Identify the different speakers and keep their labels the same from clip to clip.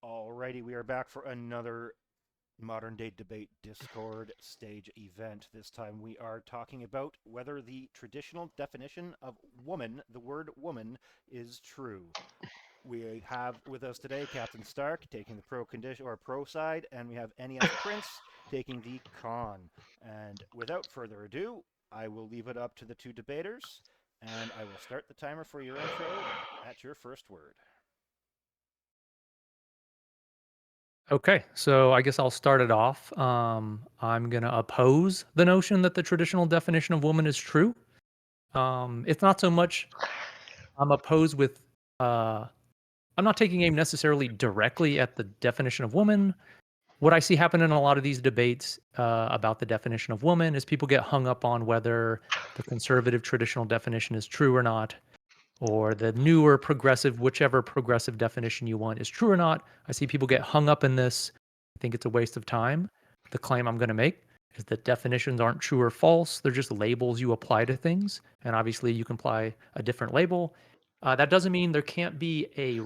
Speaker 1: Alrighty, we are back for another modern day debate Discord stage event. This time we are talking about whether the traditional definition of woman, the word woman, is true. We have with us today Captain Stark taking the pro side, and we have neSPrince taking the con. And without further ado, I will leave it up to the two debaters, and I will start the timer for your intro at your first word.
Speaker 2: Okay, so I guess I'll start it off. I'm going to oppose the notion that the traditional definition of woman is true. It's not so much I'm opposed with, uh, I'm not taking aim necessarily directly at the definition of woman. What I see happen in a lot of these debates about the definition of woman is people get hung up on whether the conservative traditional definition is true or not, or the newer progressive, whichever progressive definition you want is true or not. I see people get hung up in this. I think it's a waste of time. The claim I'm going to make is that definitions aren't true or false. They're just labels you apply to things. And obviously, you can apply a different label. That doesn't mean there can't be a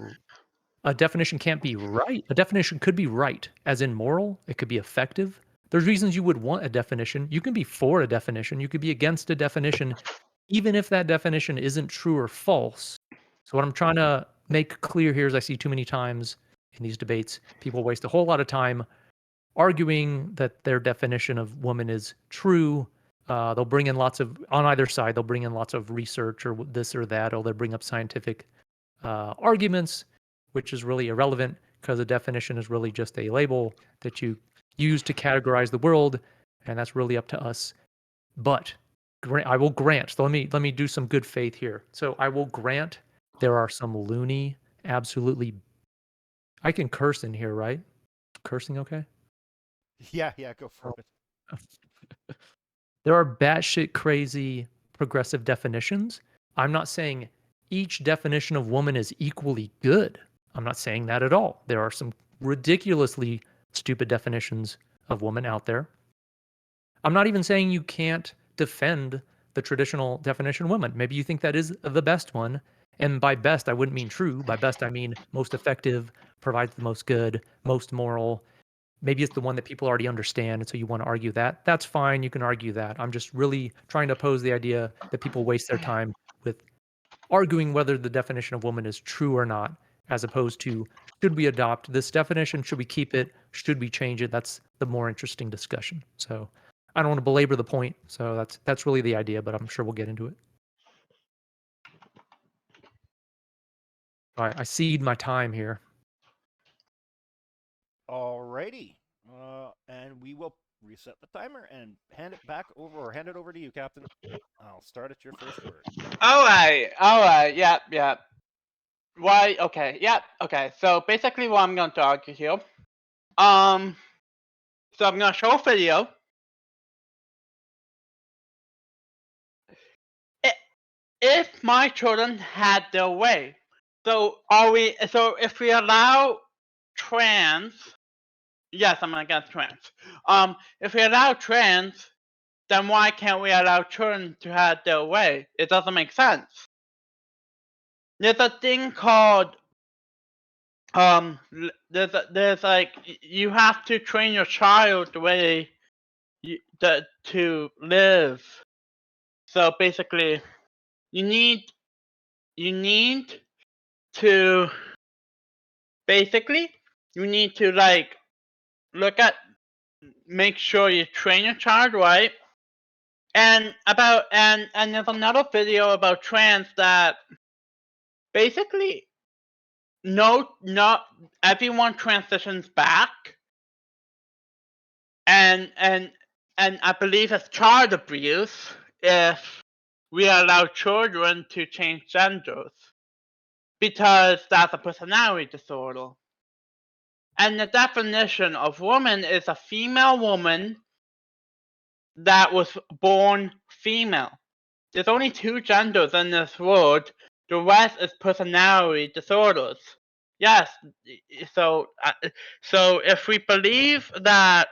Speaker 2: definition can't be right. A definition could be right, as in moral. It could be effective. There's reasons you would want a definition. You can be for a definition. You could be against a definition, even if that definition isn't true or false. So what I'm trying to make clear here is I see too many times in these debates, people waste a whole lot of time arguing that their definition of woman is true. They'll bring in lots of, on either side, they'll bring in lots of research or this or that, or they'll bring up scientific arguments, which is really irrelevant because a definition is really just a label that you use to categorize the world, and that's really up to us. But I will grant. So let me do some good faith here. So I will grant there are some loony, absolutely. I can curse in here, right? Cursing okay?
Speaker 1: Yeah, go for
Speaker 2: Oh.
Speaker 1: it.
Speaker 2: There are batshit crazy progressive definitions. I'm not saying each definition of woman is equally good. I'm not saying that at all. There are some ridiculously stupid definitions of woman out there. I'm not even saying you can't defend the traditional definition of woman. Maybe you think that is the best one. And by best, I wouldn't mean true. By best, I mean most effective, provides the most good, most moral. Maybe it's the one that people already understand. And so you want to argue that. That's fine. You can argue that. I'm just really trying to oppose the idea that people waste their time with arguing whether the definition of woman is true or not, as opposed to should we adopt this definition? Should we keep it? Should we change it? That's the more interesting discussion. So I don't want to belabor the point. So that's really the idea, but I'm sure we'll get into it. All right, I cede my time here.
Speaker 1: Alrighty. And we will reset the timer and hand it over to you, Captain. I'll start at your first word.
Speaker 3: Alright, yep. Why, okay, yep, okay. So basically what I'm going to argue here, um, so I'm going to show a video. If my children had their way, so if we allow trans, yes, I'm against trans. If we allow trans, then why can't we allow children to have their way? It doesn't make sense. There's a thing called there's like you have to train your child the way to live. So basically, you need to like make sure you train your child right. And there's another video about trans that basically not everyone transitions back, and I believe it's child abuse if we allow children to change genders, because that's a personality disorder. And the definition of woman is a female woman that was born female. There's only two genders in this world. The rest is personality disorders. Yes, so if we believe that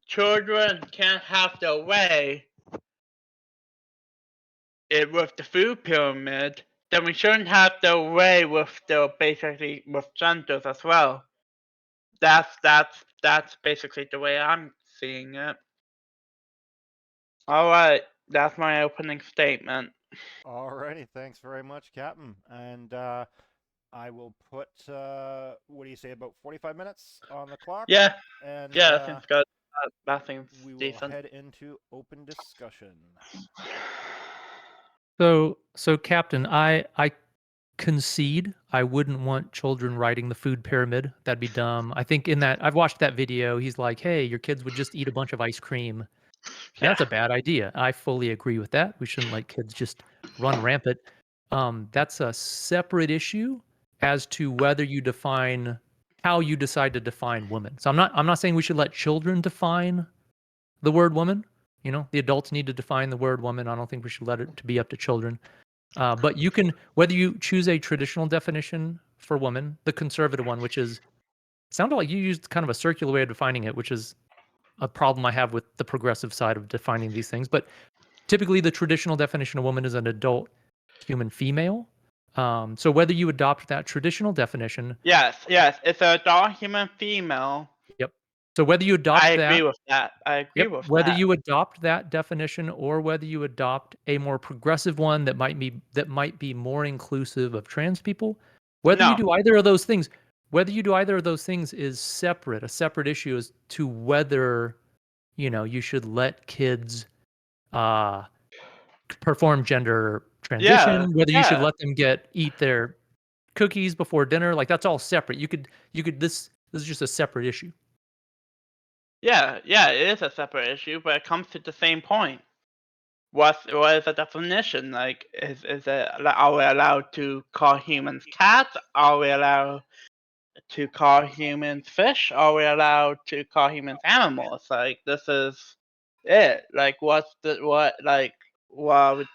Speaker 3: children can't have their way with the food pyramid, then we shouldn't have the way with the basically with genders as well. That's basically the way I'm seeing it. All right, that's my opening statement.
Speaker 1: Alrighty, thanks very much, Captain. And I will put, what do you say, about 45 minutes on the clock?
Speaker 3: Yeah,
Speaker 1: And
Speaker 3: yeah, that seems good. That seems
Speaker 1: we will
Speaker 3: decent.
Speaker 1: head into open discussion.
Speaker 2: So Captain, I concede I wouldn't want children riding the food pyramid. That'd be dumb. I think in that I've watched that video. He's like, "Hey, your kids would just eat a bunch of ice cream."
Speaker 3: Yeah.
Speaker 2: That's a bad idea. I fully agree with that. We shouldn't let kids just run rampant. That's a separate issue as to whether you define how you decide to define woman. So I'm not saying we should let children define the word woman. You know, the adults need to define the word woman. I don't think we should let it to be up to children. But you can, whether you choose a traditional definition for woman, the conservative one, which is, it sounded like you used kind of a circular way of defining it, which is a problem I have with the progressive side of defining these things. But typically, the traditional definition of woman is an adult human female. So whether you adopt that traditional definition,
Speaker 3: Yes, it's a adult human female.
Speaker 2: yep. So whether you
Speaker 3: I
Speaker 2: adopt
Speaker 3: agree
Speaker 2: that,
Speaker 3: with that. I agree
Speaker 2: yep,
Speaker 3: with
Speaker 2: whether
Speaker 3: that.
Speaker 2: you adopt that definition or whether you adopt a more progressive one that might be more inclusive of trans people, whether you
Speaker 3: No.
Speaker 2: do either of those things, whether you do either of those things is separate. A separate issue as to whether, you know, you should let kids perform gender
Speaker 3: Yeah,
Speaker 2: transition, whether you should
Speaker 3: yeah,
Speaker 2: let them eat their cookies before dinner, like that's all separate. You could this is just a separate issue.
Speaker 3: yeah. It is a separate issue, but it comes to the same point. What is the definition? Like, is it are we allowed to call humans cats? Are we allowed to call humans fish? Are we allowed to call humans animals? Like, this is it. Like, what are we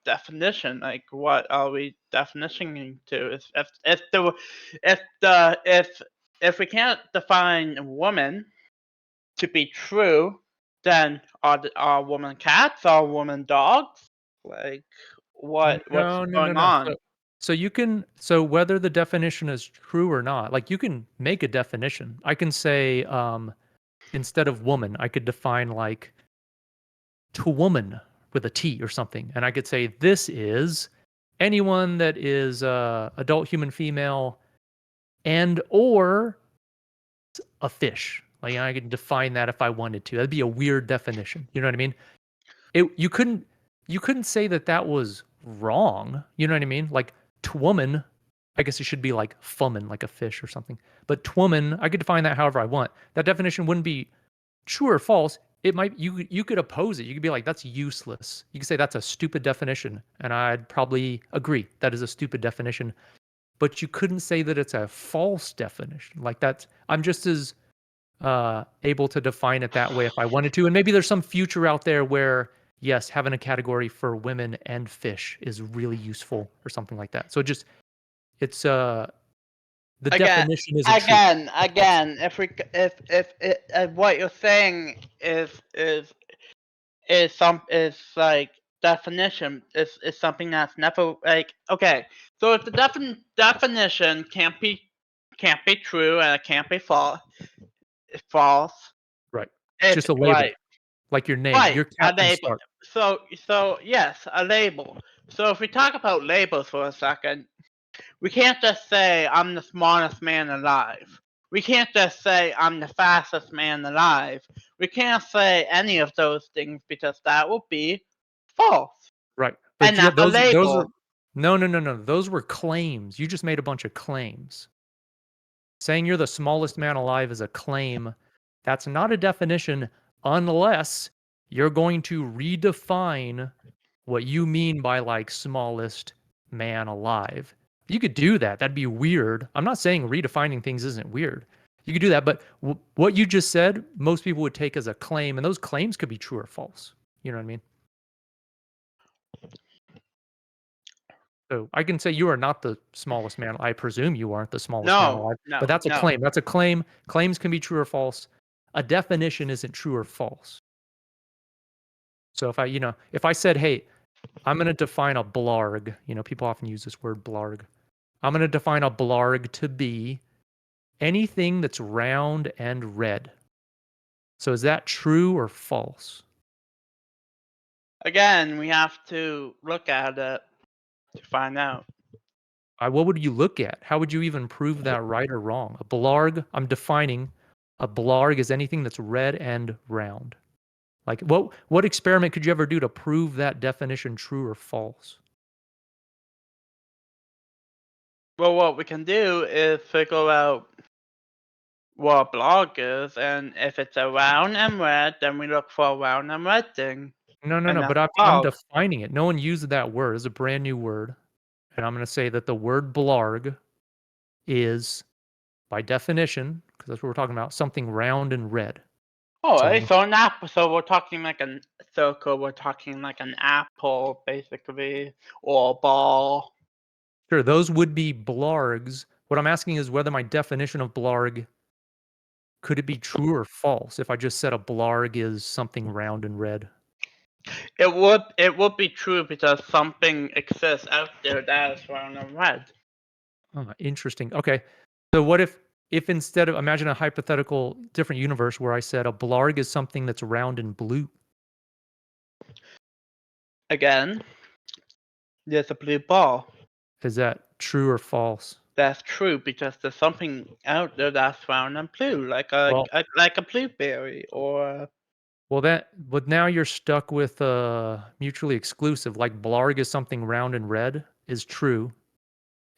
Speaker 3: definition? Like, what are we definitioning to? If we can't define woman to be true, then are woman cats? Are woman dogs? Like, what's
Speaker 2: No, no, no,
Speaker 3: going
Speaker 2: no.
Speaker 3: on?
Speaker 2: So you can, so whether the definition is true or not, like you can make a definition. I can say instead of woman, I could define like to woman with a T or something, and I could say this is anyone that is adult human female and or a fish. Like I could define that if I wanted to. That'd be a weird definition. You know what I mean? You couldn't say that that was wrong. You know what I mean? Like twoman, I guess it should be like fummin, like a fish or something. But twoman, I could define that however I want. That definition wouldn't be true or false. It might you could oppose it. You could be like, that's useless. You could say that's a stupid definition, and I'd probably agree that is a stupid definition. But you couldn't say that it's a false definition. Like that's I'm just as able to define it that way if I wanted to. And maybe there's some future out there where, yes, having a category for women and fish is really useful or something like that. So it's the
Speaker 3: Again,
Speaker 2: definition isn't true.
Speaker 3: again. If what you're saying is like definition is something that's never like okay. So if the definition can't be true and it can't be false.
Speaker 2: Right. It's
Speaker 3: It's
Speaker 2: just a label,
Speaker 3: right.
Speaker 2: like your name,
Speaker 3: Right,
Speaker 2: your
Speaker 3: a
Speaker 2: Captain
Speaker 3: label.
Speaker 2: Stark.
Speaker 3: So yes, a label. So if we talk about labels for a second, we can't just say I'm the smartest man alive. We can't just say I'm the fastest man alive. We can't say any of those things because that would be false.
Speaker 2: Right.
Speaker 3: And
Speaker 2: But yeah,
Speaker 3: that's a
Speaker 2: those are
Speaker 3: label.
Speaker 2: no. Those were claims. You just made a bunch of claims. Saying you're the smallest man alive is a claim. That's not a definition unless you're going to redefine what you mean by like smallest man alive. You could do that. That'd be weird. I'm not saying redefining things isn't weird. You could do that, but what you just said, most people would take as a claim, and those claims could be true or false. You know what I mean? So I can say you are not the smallest man. I presume you aren't the smallest man
Speaker 3: No,
Speaker 2: alive, but
Speaker 3: no,
Speaker 2: that's a
Speaker 3: no.
Speaker 2: claim. That's a claim. Claims can be true or false. A definition isn't true or false. So if I said, hey, I'm going to define a blarg. You know, people often use this word blarg. I'm going to define a blarg to be anything that's round and red. So is that true or false?
Speaker 3: Again, we have to look at it to find out.
Speaker 2: What would you look at? How would you even prove that right or wrong? A blarg, I'm defining a blarg is anything that's red and round. Like what experiment could you ever do to prove that definition true or false?
Speaker 3: Well, what we can do is figure out what a blog is, and if it's a round and red, then we look for a round and red thing.
Speaker 2: No, no,
Speaker 3: And
Speaker 2: no,
Speaker 3: that's
Speaker 2: but
Speaker 3: a
Speaker 2: I'm
Speaker 3: blog.
Speaker 2: defining it. No one used that word. It's a brand new word. And I'm going to say that the word blarg is, by definition, because that's what we're talking about, something round and red.
Speaker 3: Alright, so an apple. So we're talking like a circle. We're talking like an apple, basically, or a ball.
Speaker 2: Sure, those would be blargs. What I'm asking is whether my definition of blarg, could it be true or false if I just said a blarg is something round and red?
Speaker 3: It would be true because something exists out there that is round and red.
Speaker 2: Interesting. Okay. So what if instead of, imagine a hypothetical different universe where I said a blarg is something that's round and blue?
Speaker 3: Again, there's a blue ball.
Speaker 2: Is that true or false?
Speaker 3: That's true because there's something out there that's round and blue, like a,
Speaker 2: Well,
Speaker 3: like a blueberry or.
Speaker 2: but now you're stuck with mutually exclusive. Like blarg is something round and red is true,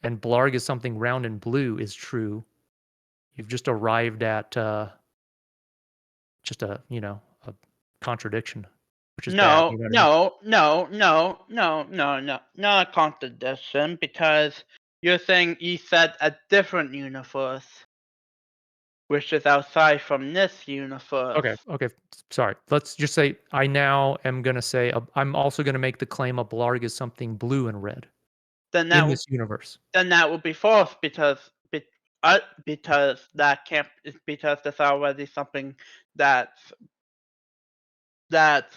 Speaker 2: and blarg is something round and blue is true. You've just arrived at just a contradiction, which is bad. You know what I mean?
Speaker 3: No, not a contradiction because you're saying you said a different universe, which is outside from this universe.
Speaker 2: Okay. Sorry. Let's just say I now am gonna say I'm also gonna make the claim a blarg is something blue and red
Speaker 3: Then
Speaker 2: in
Speaker 3: that
Speaker 2: this universe.
Speaker 3: then that would be false because that can't because there's already something that's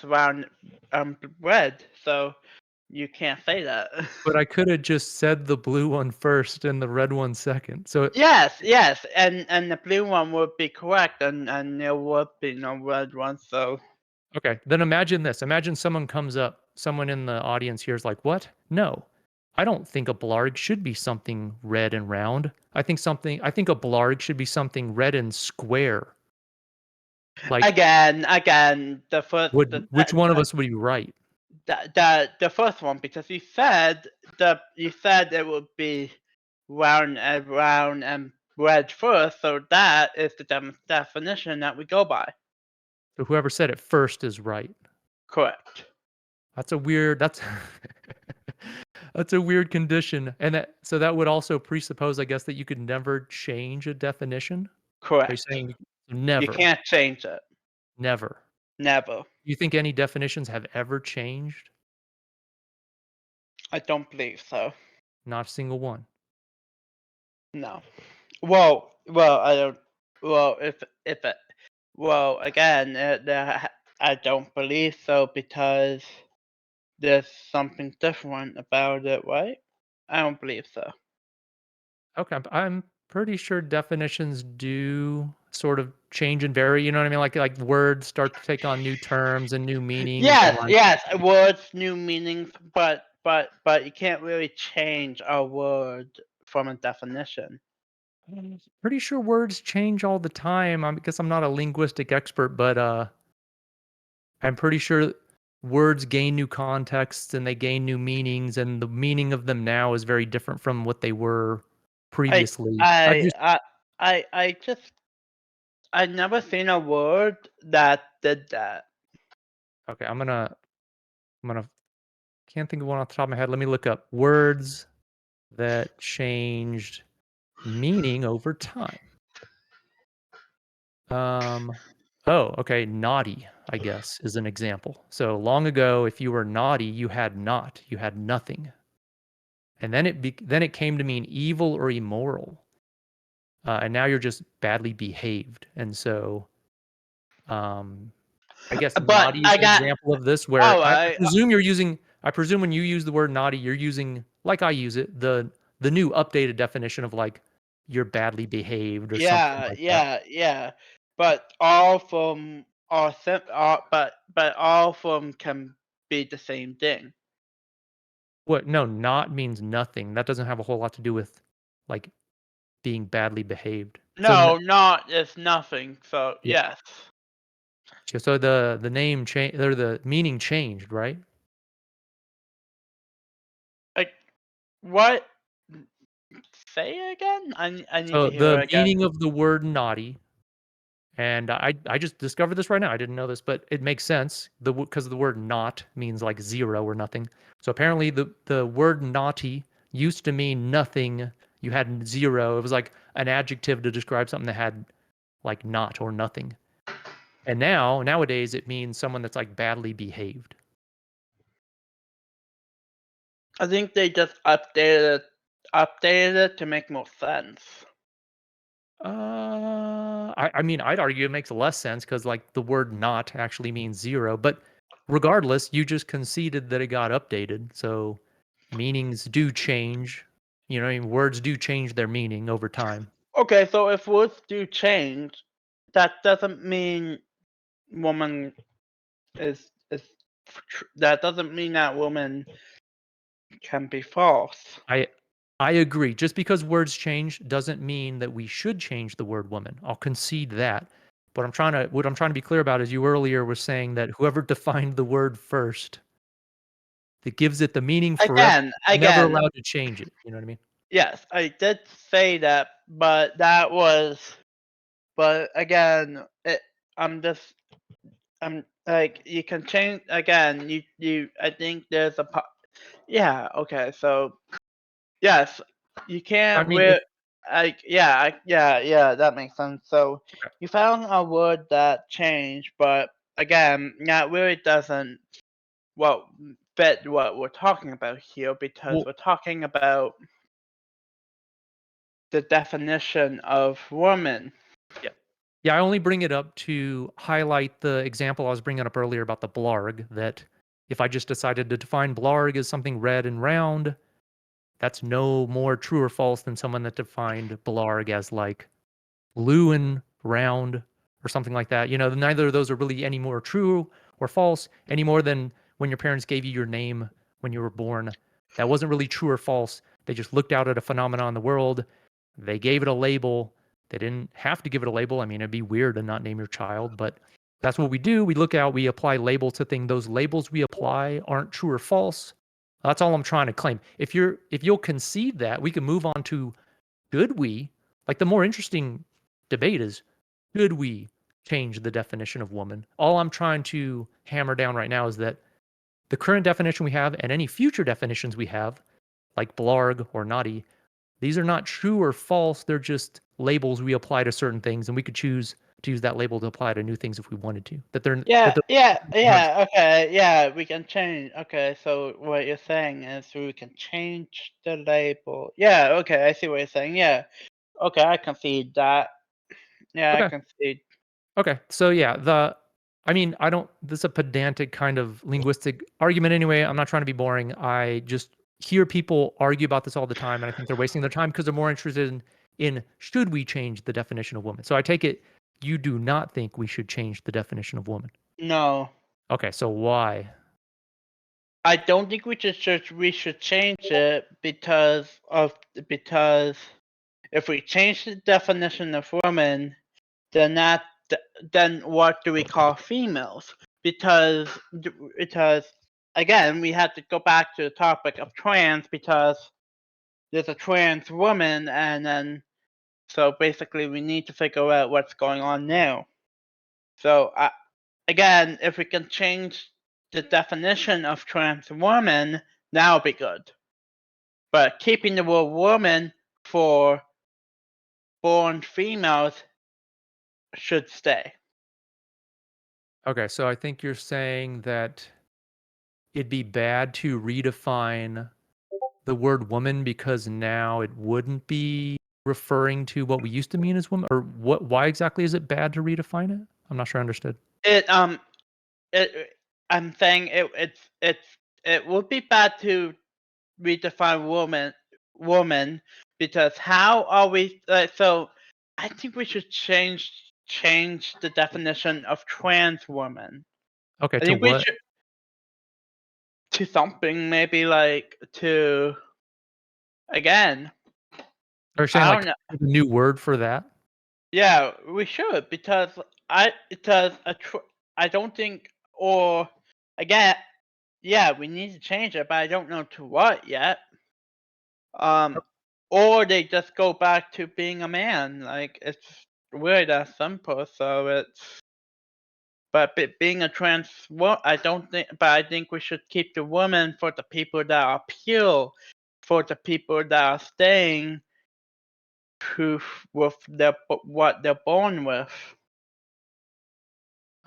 Speaker 3: round red, so you can't say that.
Speaker 2: But I could have just said the blue one first and the red one second. So
Speaker 3: Yes, and the blue one would be correct, and there would be no red one. So
Speaker 2: okay, then imagine this. Imagine someone comes up, someone in the audience here is like, "What? No. I don't think a blarg should be something red and round. I think a blarg should be something red and square." Like,
Speaker 3: again, the first
Speaker 2: which one of us would be right?
Speaker 3: the first one because you said it would be round and red first, so that is the definition that we go by.
Speaker 2: So whoever said it first is right.
Speaker 3: Correct.
Speaker 2: That's a weird that's that's a weird condition. And that would also presuppose, I guess, that you could never change a definition. Are you
Speaker 3: Correct.
Speaker 2: saying
Speaker 3: You
Speaker 2: never?
Speaker 3: can't change it.
Speaker 2: Never.
Speaker 3: Never.
Speaker 2: You think any definitions have ever changed?
Speaker 3: I don't believe so.
Speaker 2: Not a single one.
Speaker 3: No. I don't. Well, if it, well, again, I don't believe so because there's something different about it, right? I don't believe so.
Speaker 2: Okay, I'm pretty sure definitions do sort of change and vary. You know what I mean? Like words start to take on new terms and new meanings, and like
Speaker 3: Yes, words, new meanings, but you can't really change a word from a definition.
Speaker 2: pretty sure words change all the time. Because I'm not a linguistic expert, but I'm pretty sure words gain new contexts and they gain new meanings, and the meaning of them now is very different from what they were
Speaker 3: I
Speaker 2: previously.
Speaker 3: I I I just I never seen a word that did that.
Speaker 2: Okay, I'm gonna can't think of one off the top of my head. Let me look up words that changed meaning over time. Um, oh, okay, naughty, I guess, is an example. So long ago, if you were naughty, you had nothing. And then it came to mean evil or immoral. And now you're just badly behaved. And so, I guess
Speaker 3: But
Speaker 2: naughty is
Speaker 3: I
Speaker 2: an
Speaker 3: got
Speaker 2: example of this where
Speaker 3: oh
Speaker 2: I
Speaker 3: I
Speaker 2: presume you're using I presume when you use the word naughty, you're using, like I use it, the new updated definition of like you're badly behaved or something like that.
Speaker 3: Yeah. But all of them are but all of them can be the same thing.
Speaker 2: What? No, not means nothing. That doesn't have a whole lot to do with like being badly behaved. So
Speaker 3: No, not is nothing. So
Speaker 2: yeah.
Speaker 3: yes.
Speaker 2: So the name change or the meaning changed, right?
Speaker 3: Like what? Say it again. I need
Speaker 2: So
Speaker 3: to hear
Speaker 2: the
Speaker 3: it again.
Speaker 2: meaning of the word naughty, and I just discovered this right now. I didn't know this, but it makes sense. Because the word not means like zero or nothing. So apparently the word naughty used to mean nothing. You had zero. It was like an adjective to describe something that had like not or nothing. And nowadays it means someone that's like badly behaved.
Speaker 3: I think they just updated it to make more sense.
Speaker 2: I mean, I'd argue it makes less sense because like the word not actually means zero, but regardless, you just conceded that it got updated. So meanings do change. You know, what I mean, words do change their meaning over time.
Speaker 3: Okay, so if words do change, that doesn't mean woman is that doesn't mean that woman can be false.
Speaker 2: I I agree. Just because words change doesn't mean that we should change the word woman. I'll concede that. But what I'm trying to be clear about is you earlier were saying that whoever defined the word first that gives it the meaning forever, never
Speaker 3: Again,
Speaker 2: allowed to change it. You know what I mean?
Speaker 3: yes, I did say that, but but again, I'm just, I'm like, you can change again. I think there's yeah, okay, so yes, you
Speaker 2: I
Speaker 3: can't
Speaker 2: mean, if
Speaker 3: like, yeah, that makes sense. So
Speaker 2: okay.
Speaker 3: you found a word that changed, but again, that really doesn't what fit what we're talking about here because
Speaker 2: Well,
Speaker 3: we're talking about the definition of woman.
Speaker 2: yeah. Yeah, I only bring it up to highlight the example I was bringing up earlier about the blarg, that if I just decided to define blarg as something red and round, that's no more true or false than someone that defined blarg as like blue and round or something like that. You know, neither of those are really any more true or false any more than when your parents gave you your name when you were born. That wasn't really true or false. They just looked out at a phenomenon in the world. They gave it a label. They didn't have to give it a label. I mean, it'd be weird to not name your child, but that's what we do. We look out, we apply labels to things. Those labels we apply aren't true or false. That's all I'm trying to claim. If you'll concede that, we can move on to should we, like the more interesting debate is, should we change the definition of woman? All I'm trying to hammer down right now is that the current definition we have and any future definitions we have, like blarg or naughty, these are not true or false. They're just labels we apply to certain things, and we could choose to use that label to apply to new things if we wanted to.
Speaker 3: Yeah,
Speaker 2: That they're
Speaker 3: yeah,
Speaker 2: not.
Speaker 3: yeah, okay, yeah, we can change. Okay, so what you're saying is we can change the label. Yeah, okay, I see what you're saying. Yeah, okay, I concede that. Yeah, I
Speaker 2: Okay.
Speaker 3: concede.
Speaker 2: Okay. So yeah, I mean, I don't this is a pedantic kind of linguistic argument anyway. I'm not trying to be boring. I just hear people argue about this all the time, and I think they're wasting their time because they're more interested in should we change the definition of woman. So I take it you do not think we should change the definition of woman.
Speaker 3: No,
Speaker 2: Okay, so why?
Speaker 3: I don't think we should change it because if we change the definition of woman, then then what do we call females? Because again, we have to go back to the topic of trans because there's a trans woman, and then so basically we need to figure out what's going on now. So again, if we can change the definition of trans woman, that'll be good. But keeping the word woman for born females should stay.
Speaker 2: Okay, so I think you're saying that it'd be bad to redefine the word woman because now it wouldn't be referring to what we used to mean as woman, or why exactly is it bad to redefine it? I'm not sure I understood.
Speaker 3: It it I'm saying it would be bad to redefine woman because how are we so I think we should change the definition of trans woman.
Speaker 2: Okay,
Speaker 3: I
Speaker 2: to
Speaker 3: think we
Speaker 2: what?
Speaker 3: should to something maybe like to again.
Speaker 2: Are you saying
Speaker 3: I
Speaker 2: like
Speaker 3: don't know.
Speaker 2: a new word for that?
Speaker 3: Yeah, we should because I don't think or again yeah we need to change it but I don't know to what yet. Um, or they just go back to being a man. Like it's really that simple. So it's being a I don't think, but I think we should keep the woman for the people that are pure, for the people that are staying true with what they're born with.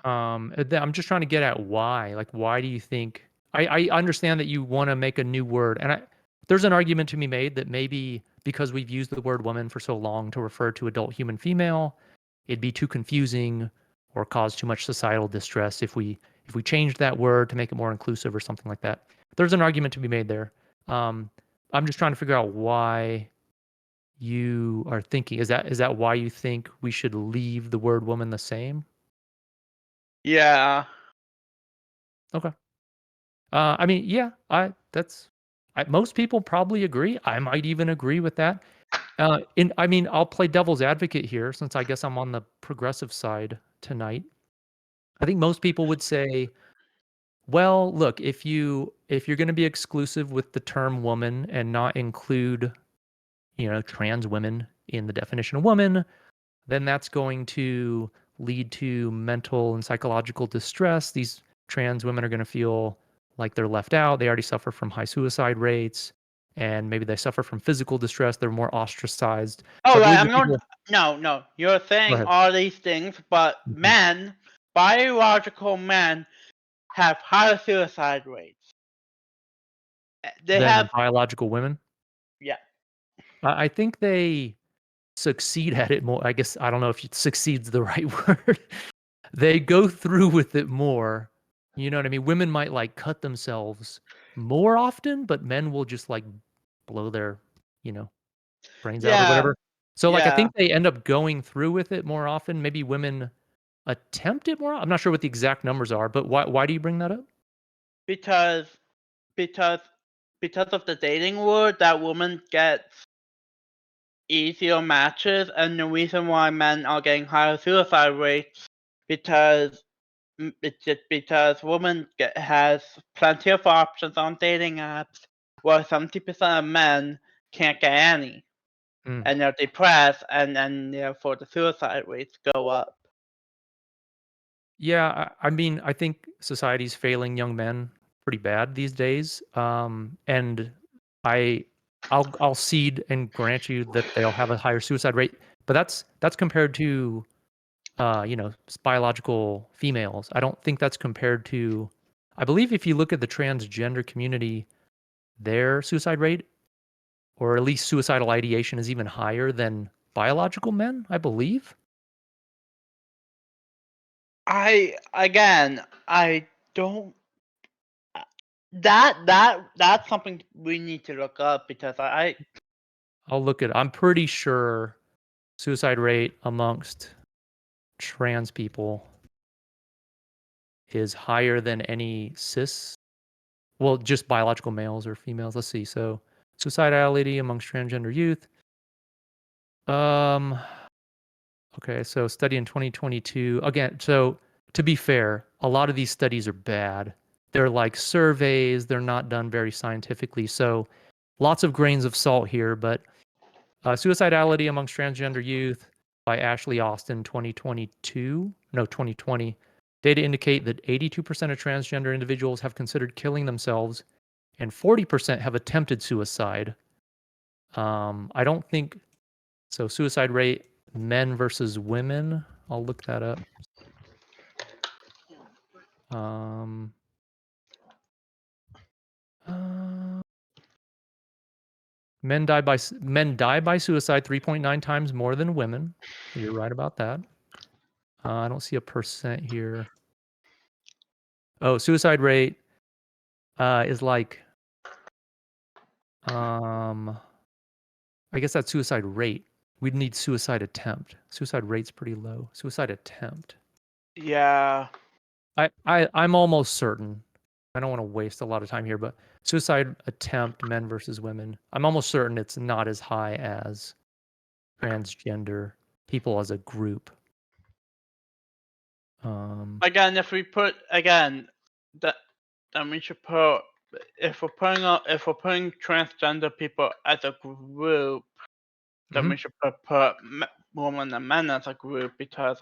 Speaker 2: I'm just trying to get at why. Like, why do you think? I understand that you want to make a new word, and there's an argument to be made that maybe because we've used the word woman for so long to refer to adult human female, it'd be too confusing or cause too much societal distress if we changed that word to make it more inclusive or something like that. There's an argument to be made there. Um, I'm just trying to figure out why you are thinking. Is that why you think we should leave the word woman the same?
Speaker 3: Yeah,
Speaker 2: Okay. I mean, yeah, most people probably agree. I might even agree with that. I mean, I'll play devil's advocate here since I guess I'm on the progressive side tonight. I think most people would say, well, look, if you're going to be exclusive with the term woman and not include, trans women in the definition of woman, then that's going to lead to mental and psychological distress. These trans women are going to feel like they're left out. They already suffer from high suicide rates, and maybe they suffer from physical distress. They're more ostracized. So
Speaker 3: oh,
Speaker 2: I believe
Speaker 3: I'm
Speaker 2: that
Speaker 3: not.
Speaker 2: people.
Speaker 3: No. You're
Speaker 2: Go
Speaker 3: saying
Speaker 2: ahead.
Speaker 3: all these things, but
Speaker 2: Mhm.
Speaker 3: biological men, have higher suicide rates. They
Speaker 2: Than
Speaker 3: have,
Speaker 2: biological women.
Speaker 3: yeah,
Speaker 2: I think they succeed at it more. I guess I don't know if succeed's the right word. They go through with it more. You know what I mean? Women might like cut themselves more often, but men will just like blow their, you know, brains out or
Speaker 3: yeah,
Speaker 2: whatever. So like I
Speaker 3: yeah.
Speaker 2: think they end up going through with it more often. Maybe women attempt it more. I'm not sure what the exact numbers are, but why do you bring that up?
Speaker 3: Because because because of the dating world, that woman gets easier matches, and the reason why men are getting higher suicide rates because it's just because women has plenty of options on dating apps, while 70% of men can't get any,
Speaker 2: Mm.
Speaker 3: and they're depressed, and therefore the suicide rates go up.
Speaker 2: Yeah, I mean, I think society's failing young men pretty bad these days. And I I'll cede and grant you that they'll have a higher suicide rate, but that's compared to biological females. I don't think that's compared to I believe if you look at the transgender community, their suicide rate or at least suicidal ideation is even higher than biological men, I believe.
Speaker 3: I don't. That's something we need to look up because
Speaker 2: I'm pretty sure suicide rate amongst trans people is higher than any just biological males or females. Let's see. So suicidality amongst transgender youth. Um, okay, so study in 2022. Again, so to be fair, a lot of these studies are bad. They're like surveys, they're not done very scientifically. So lots of grains of salt here, but suicidality amongst transgender youth by Ashley Austin, 2022. No, 2020. Data indicate that 82% of transgender individuals have considered killing themselves and 40% have attempted suicide. I don't think so. Suicide rate, men versus women. I'll look that up. Um, uh, men die by suicide 3.9 times more than women. So you're right about that. I don't see a percent here. Oh, suicide rate is like, I guess that's suicide rate. We'd need suicide attempt. Suicide rate's pretty low. Suicide attempt.
Speaker 3: Yeah.
Speaker 2: I'm almost certain. I don't want to waste a lot of time here, but suicide attempt, men versus women. I'm almost certain it's not as high as transgender people as a group.
Speaker 3: Again, if we put then we should put if we're putting transgender people as a group, then we should put women and men as a group because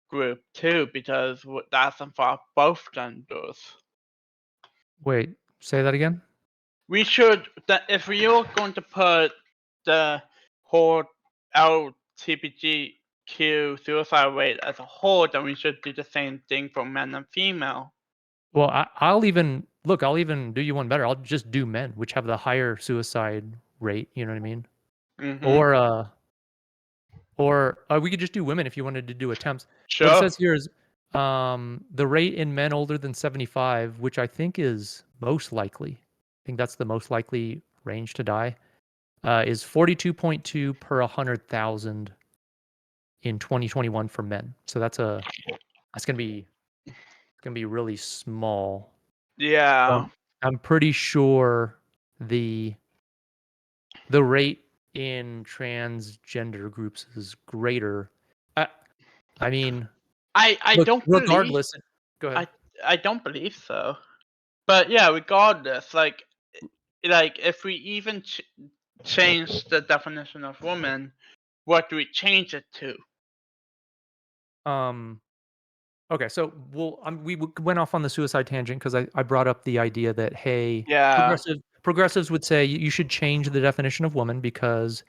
Speaker 3: group too because that's involve both genders.
Speaker 2: Wait, say that again?
Speaker 3: We should if we are going to put the whole LGBTQ suicide rate as a whole, then we should do the same thing for men and female.
Speaker 2: Well, I'll even do you one better. I'll just do men, which have the higher suicide rate. You know what I mean?
Speaker 3: Mm-hmm.
Speaker 2: Or we could just do women if you wanted to do attempts. What it
Speaker 3: Sure.
Speaker 2: says here is the rate in men older than 75, which I think is most likely. I think that's the most likely range to die. Is 42.2 per 100,000 in 2021 for men. So that's gonna be really small.
Speaker 3: Yeah.
Speaker 2: I'm pretty sure the rate in transgender groups is greater. I mean,
Speaker 3: I
Speaker 2: look,
Speaker 3: don't believe
Speaker 2: regardless. Go ahead.
Speaker 3: I don't believe so. But yeah, regardless, like if we even change the definition of woman, what do we change it to?
Speaker 2: Okay, so we went off on the suicide tangent because I brought up the idea that, hey,
Speaker 3: Yeah.
Speaker 2: progressives would say you should change the definition of woman because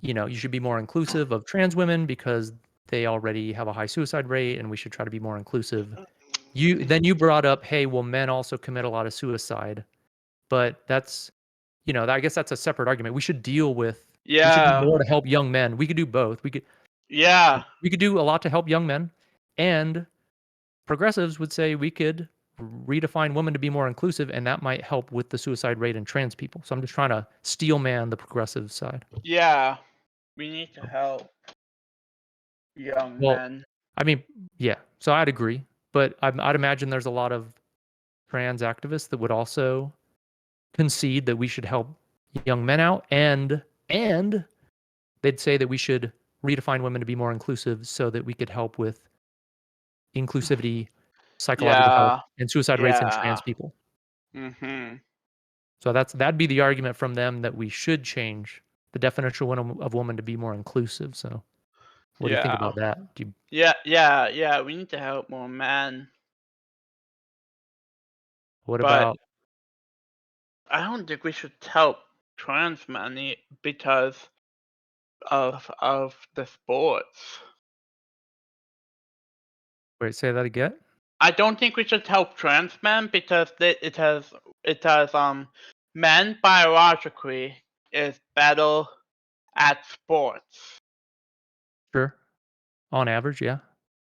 Speaker 2: you should be more inclusive of trans women because they already have a high suicide rate, and we should try to be more inclusive. You brought up, hey, well, men also commit a lot of suicide, but that's I guess that's a separate argument. We should do
Speaker 3: Yeah.
Speaker 2: more to help young men. We could do both.
Speaker 3: Yeah.
Speaker 2: We could do a lot to help young men, and progressives would say we could redefine women to be more inclusive, and that might help with the suicide rate in trans people. So I'm just trying to steel man the progressive side.
Speaker 3: Yeah. We need to help young
Speaker 2: Well,
Speaker 3: men.
Speaker 2: I mean, yeah. So I'd agree, but I'd imagine there's a lot of trans activists that would also concede that we should help young men out, and they'd say that we should redefine women to be more inclusive so that we could help with inclusivity, psychological health,
Speaker 3: Yeah.
Speaker 2: and suicide rates in
Speaker 3: Yeah.
Speaker 2: trans people.
Speaker 3: Mhm.
Speaker 2: So that'd be the argument from them that we should change the definition of woman to be more inclusive. So what do you think
Speaker 3: Yeah.
Speaker 2: about that?
Speaker 3: Yeah. We need to help more men.
Speaker 2: What
Speaker 3: But
Speaker 2: about
Speaker 3: I don't think we should help trans men because of the sports.
Speaker 2: wait, say that again?
Speaker 3: I don't think we should help trans men because men biologically is better at sports.
Speaker 2: Sure. On average, yeah.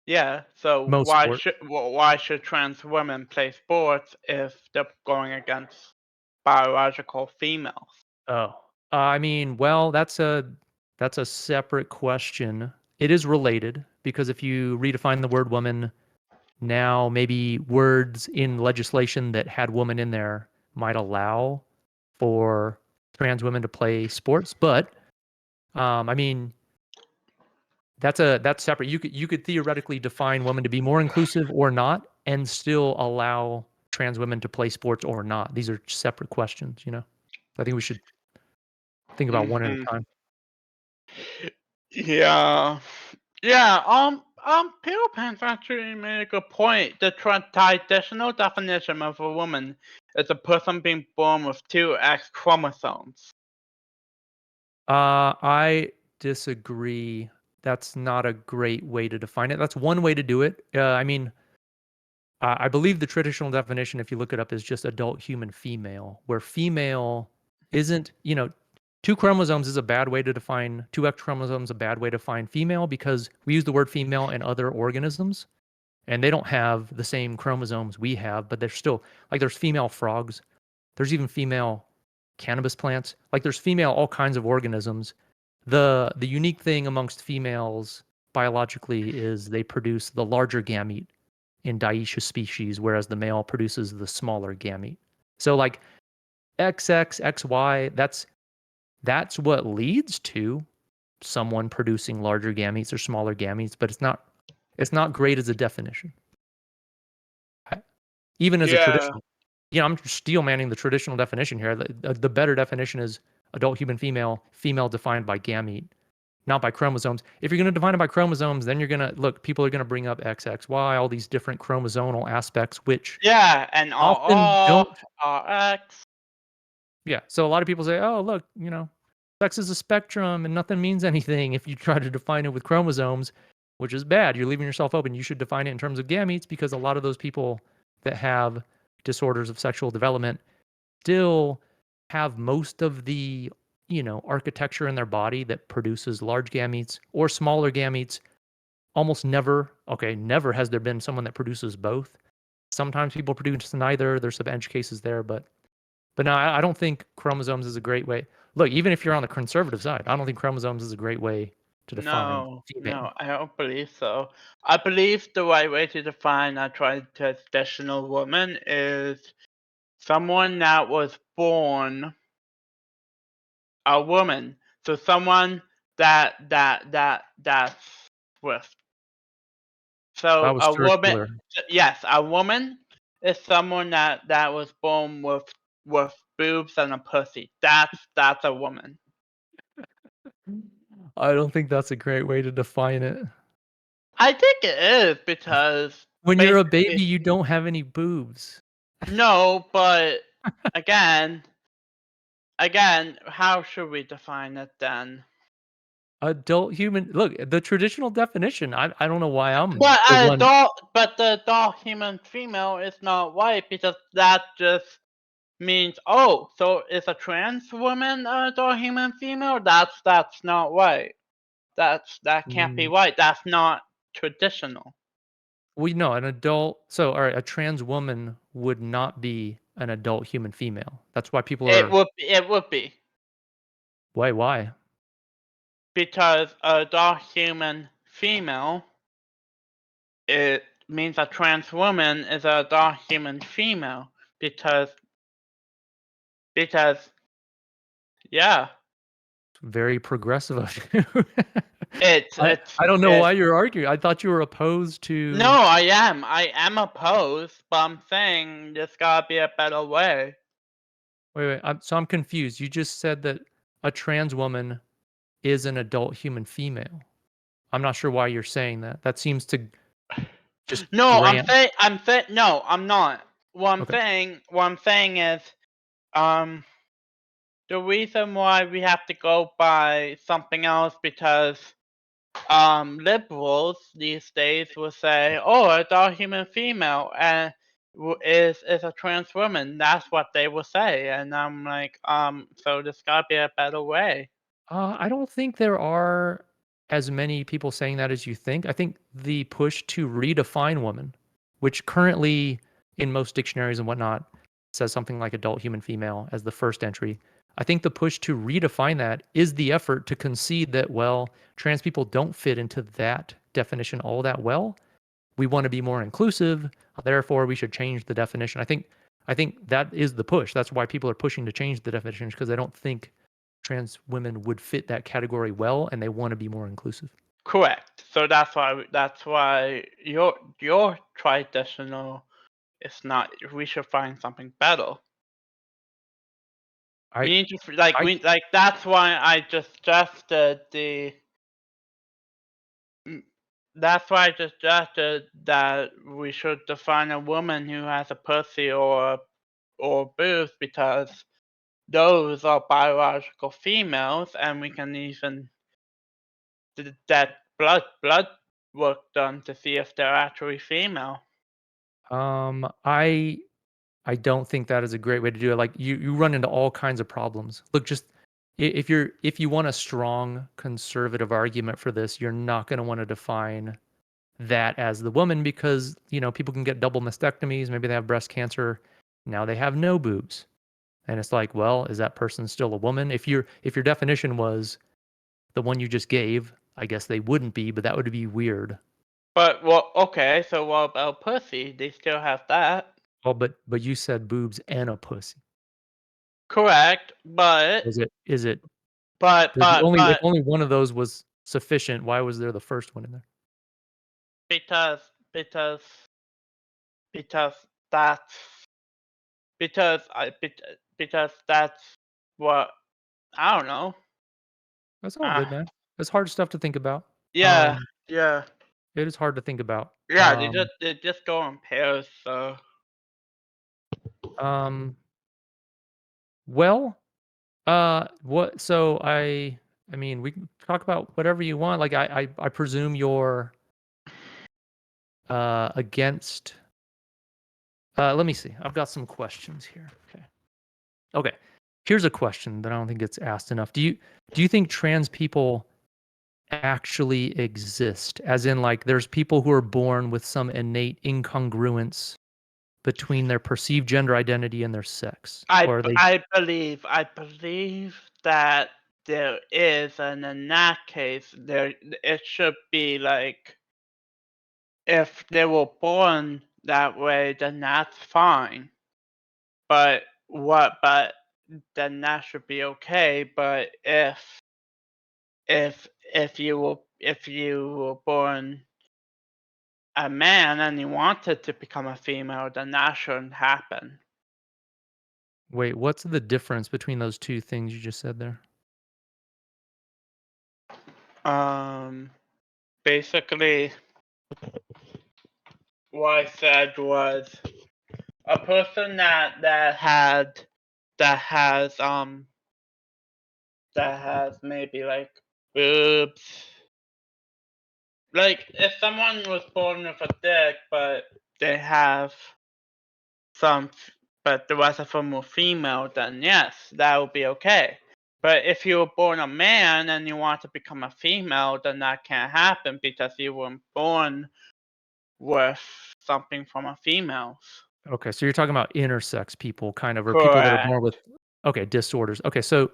Speaker 3: Yeah, so
Speaker 2: Most sport.
Speaker 3: why should trans women play sports if they're going against biological females?
Speaker 2: Oh. I mean, well, that's a separate question. It is related because if you redefine the word woman, now maybe words in legislation that had woman in there might allow for trans women to play sports, but I mean, that's separate. You could theoretically define women to be more inclusive or not, and still allow trans women to play sports or not. These are separate questions. I think we should think about one at a
Speaker 3: Hmm.
Speaker 2: time.
Speaker 3: Yeah. Yeah, Peel Pants actually made a good point. The traditional definition of a woman is a person being born with two X chromosomes.
Speaker 2: I disagree. That's not a great way to define it. That's one way to do it. I mean, I believe the traditional definition, if you look it up, is just adult human female, where female isn't, two chromosomes is a bad way to define, two X chromosomes a bad way to define female because we use the word female in other organisms. and they don't have the same chromosomes we have, but they're still like there's female frogs, there's even female cannabis plants, like there's female all kinds of organisms. The unique thing amongst females biologically is they produce the larger gamete in dioecious species, whereas the male produces the smaller gamete. So like XX, XY, that's what leads to someone producing larger gametes or smaller gametes, but it's not great as a definition. Even as a
Speaker 3: Yeah.
Speaker 2: traditional, I'm steel manning the traditional definition here. The better definition is adult human female, female defined by gamete, not by chromosomes. If you're going to define it by chromosomes, then you're going to people are going to bring up XXY, all these different chromosomal aspects, which
Speaker 3: Yeah, and
Speaker 2: often
Speaker 3: RR,
Speaker 2: don't.
Speaker 3: RX.
Speaker 2: Yeah. So a lot of people say, oh, look, sex is a spectrum and nothing means anything if you try to define it with chromosomes, which is bad. You're leaving yourself open. You should define it in terms of gametes because a lot of those people that have disorders of sexual development still have most of the, architecture in their body that produces large gametes or smaller gametes. Almost never, never has there been someone that produces both. Sometimes people produce neither. There's some edge cases there, but no, I don't think chromosomes is a great way. Look, even if you're on the conservative side, I don't think chromosomes is a great way to define
Speaker 3: No,
Speaker 2: female.
Speaker 3: I don't believe so. I believe the right way to define a traditional woman is someone that was born a woman. So someone that's swift.
Speaker 2: That
Speaker 3: So
Speaker 2: was
Speaker 3: a woman,
Speaker 2: circular.
Speaker 3: yes, a woman is someone that was born with boobs and a pussy. That's a woman.
Speaker 2: I don't think that's a great way to define it.
Speaker 3: I think it is because
Speaker 2: When you're a
Speaker 3: basically
Speaker 2: baby, you don't have any boobs.
Speaker 3: no, but again, how should we define it then?
Speaker 2: Adult human. Look, the traditional definition. I don't know why I'm
Speaker 3: But
Speaker 2: the one.
Speaker 3: the adult human female is not white because that just means so is a trans woman an adult human female? That's not white. That can't be
Speaker 2: Mm,
Speaker 3: white. That's not traditional.
Speaker 2: we know an adult. So, all right, a trans woman would not be an adult human female. That's why people are.
Speaker 3: It would be
Speaker 2: Why?
Speaker 3: because adult human female it means a trans woman is a adult human female because because yeah,
Speaker 2: Very progressive of you.
Speaker 3: it's
Speaker 2: I
Speaker 3: it's
Speaker 2: I don't know
Speaker 3: it.
Speaker 2: why you're arguing. I thought you were opposed
Speaker 3: No,
Speaker 2: to.
Speaker 3: I am opposed, but I'm saying there's gotta be a better way.
Speaker 2: Wait. I'm confused. You just said that a trans woman is an adult human female. I'm not sure why you're saying that. That seems to just
Speaker 3: No,
Speaker 2: grant.
Speaker 3: I'm saying no, I'm not.
Speaker 2: Okay.
Speaker 3: What I'm saying is, um, the reason why we have to go by something else because liberals these days will say, "Oh, adult human female," and is a trans woman. That's what they will say, and I'm like, so there's gotta be a better way.
Speaker 2: I don't think there are as many people saying that as you think. I think the push to redefine woman, which currently in most dictionaries and whatnot says something like adult human female as the first entry. I think the push to redefine that is the effort to concede that, well, trans people don't fit into that definition all that well. We want to be more inclusive, therefore we should change the definition. I think that is the push. That's why people are pushing to change the definitions because they don't think trans women would fit that category well and they want to be more inclusive.
Speaker 3: Correct. So that's why your traditional is not. We should find something better. We
Speaker 2: I
Speaker 3: need to like
Speaker 2: I
Speaker 3: we like that's why I just suggested the. mm, That's why I just suggested that we should define a woman who has a pussy or boobs because those are biological females, and we can even that blood work done to see if they're actually female.
Speaker 2: um I I don't think that is a great way to do it. Like you run into all kinds of problems. Look, just if you want a strong conservative argument for this, you're not going to want to define that as the woman because, people can get double mastectomies, maybe they have breast cancer, now they have no boobs. And it's like, well, is that person still a woman? If your definition was the one you just gave, I guess they wouldn't be, but that would be weird.
Speaker 3: But well, okay. So what about pussy? They still have that.
Speaker 2: Well, but you said boobs and a pussy.
Speaker 3: Correct, but
Speaker 2: Is it
Speaker 3: but
Speaker 2: There's
Speaker 3: but
Speaker 2: only if
Speaker 3: but
Speaker 2: only one of those was sufficient, why was there the first one in there?
Speaker 3: because because because that's because that's what I don't know.
Speaker 2: That's all
Speaker 3: Uh,
Speaker 2: good, man. It's hard stuff to think about.
Speaker 3: yeah, yeah,
Speaker 2: It is hard to think about.
Speaker 3: yeah. They just go in pairs. So
Speaker 2: Um, well, what so I mean, we can talk about whatever you want. Like I presume you're against let me see. I've got some questions here. Okay. Okay. Here's a question that I don't think gets asked enough. Do you think trans people actually exist? As in, like, there's people who are born with some innate incongruence between their perceived gender identity and their sex, or are they
Speaker 3: I believe that there is, and in that case, there it should be like if they were born that way, then that's fine. But then that should be okay. But if you were born a man and you wanted to become a female, then that shouldn't happen.
Speaker 2: wait? What's the difference between those two things you just said there?
Speaker 3: Um, Basically, what I said was a person that has maybe like boobs. Like if someone was born with a dick, but they have some, but the rest of them were female, then yes, that would be okay. But if you were born a man and you want to become a female, then that can't happen because you weren't born with something from a female.
Speaker 2: Okay, so you're talking about intersex people, kind of, or people that are born with
Speaker 3: Correct.
Speaker 2: disorders. Okay, so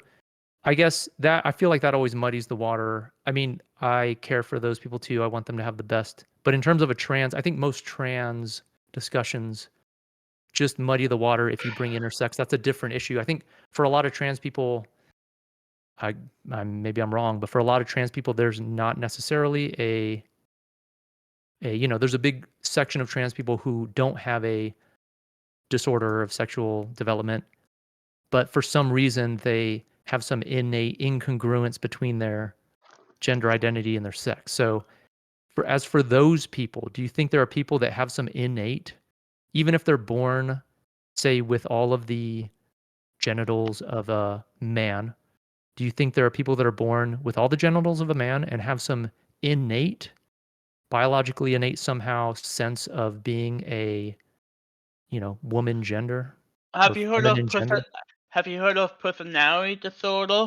Speaker 2: I guess that I feel like that always muddies the water. I mean, I care for those people too. I want them to have the best. But in terms of a trans, I think most trans discussions just muddy the water if you bring intersex. That's a different issue. I think for a lot of trans people, I, maybe I'm wrong, but for a lot of trans people, there's not necessarily there's a big section of trans people who don't have a disorder of sexual development, but for some reason they have some innate incongruence between their gender identity and their sex. So, for those people, do you think there are people that have some innate, even if they're born, say, with all of the genitals of a man? Do you think there are people that are born with all the genitals of a man and have some innate, biologically innate somehow sense of being a, woman gender or
Speaker 3: Have you heard of
Speaker 2: feminine gender?
Speaker 3: personality disorder?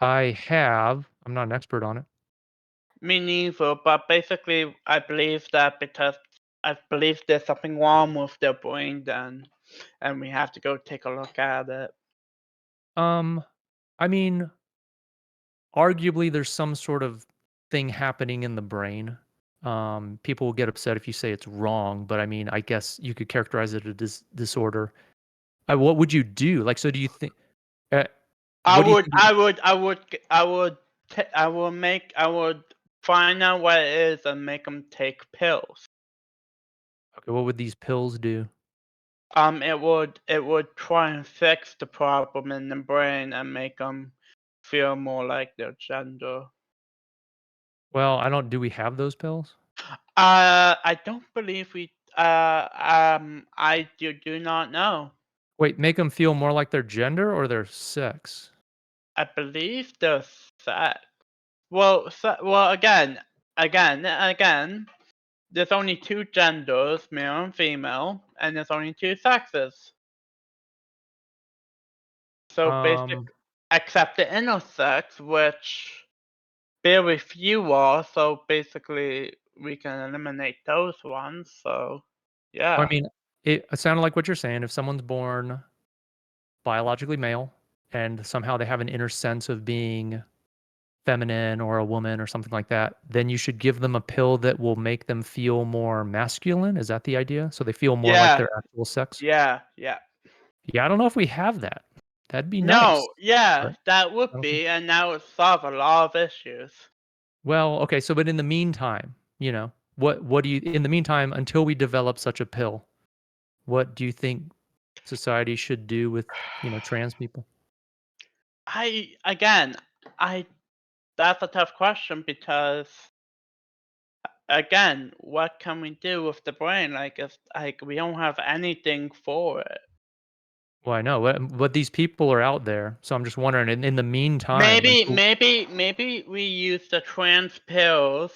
Speaker 2: I have. I'm not an expert on it.
Speaker 3: Me neither, but basically, I believe there's something wrong with their brain then, and we have to go take a look at it.
Speaker 2: Um, I mean, arguably there's some sort of thing happening in the brain. People will get upset if you say it's wrong, but I mean, I guess you could characterize it as disorder. What would you do? Like, so do you think? Uh,
Speaker 3: I
Speaker 2: what do you
Speaker 3: would,
Speaker 2: think?
Speaker 3: I would, I would, I would find out what it is and make them take pills.
Speaker 2: Okay, what would these pills do?
Speaker 3: It would try and fix the problem in the brain and make them feel more like their gender.
Speaker 2: Well, I don't. Do we have those pills?
Speaker 3: I don't believe I do not know.
Speaker 2: Wait, make them feel more like their gender or their sex?
Speaker 3: I believe they're sex. Well, again. There's only two genders, male and female, and there's only two sexes. So
Speaker 2: Um,
Speaker 3: except the intersex, which very few are. So basically, we can eliminate those ones. So yeah.
Speaker 2: Well, I mean, it sounded like what you're saying. If someone's born biologically male and somehow they have an inner sense of being feminine or a woman or something like that, then you should give them a pill that will make them feel more masculine. Is that the idea? So they feel more like
Speaker 3: Yeah,
Speaker 2: their actual sex?
Speaker 3: yeah.
Speaker 2: Yeah, I don't know if we have that. That'd be nice.
Speaker 3: No, yeah,
Speaker 2: But
Speaker 3: that
Speaker 2: I
Speaker 3: would
Speaker 2: don't think
Speaker 3: be, and that would solve a lot of issues.
Speaker 2: well, okay, so but in the meantime, what do you in the meantime, until we develop such a pill, what do you think society should do with, trans people?
Speaker 3: Again, I that's a tough question because again, what can we do with the brain? Like, if like we don't have anything for it.
Speaker 2: Well, I know, but these people are out there, so I'm just wondering in the meantime
Speaker 3: Maybe we use the trans pills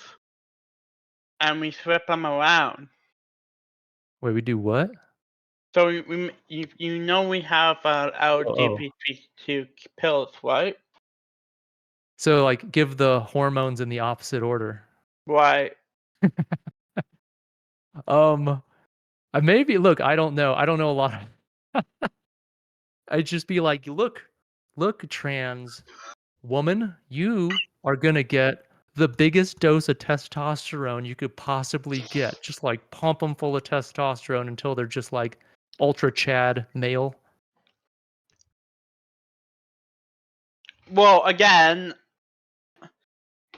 Speaker 3: and we swap them around.
Speaker 2: wait, we do what?
Speaker 3: So we have
Speaker 2: Oh.
Speaker 3: LGBTQ pills, right?
Speaker 2: So, like, give the hormones in the opposite order.
Speaker 3: Right.
Speaker 2: Um, maybe look, I don't know a lot of I'd just be like, look, trans woman, you are gonna get the biggest dose of testosterone you could possibly get. Just, like, pump them full of testosterone until they're just, like, ultra Chad male.
Speaker 3: Well, again,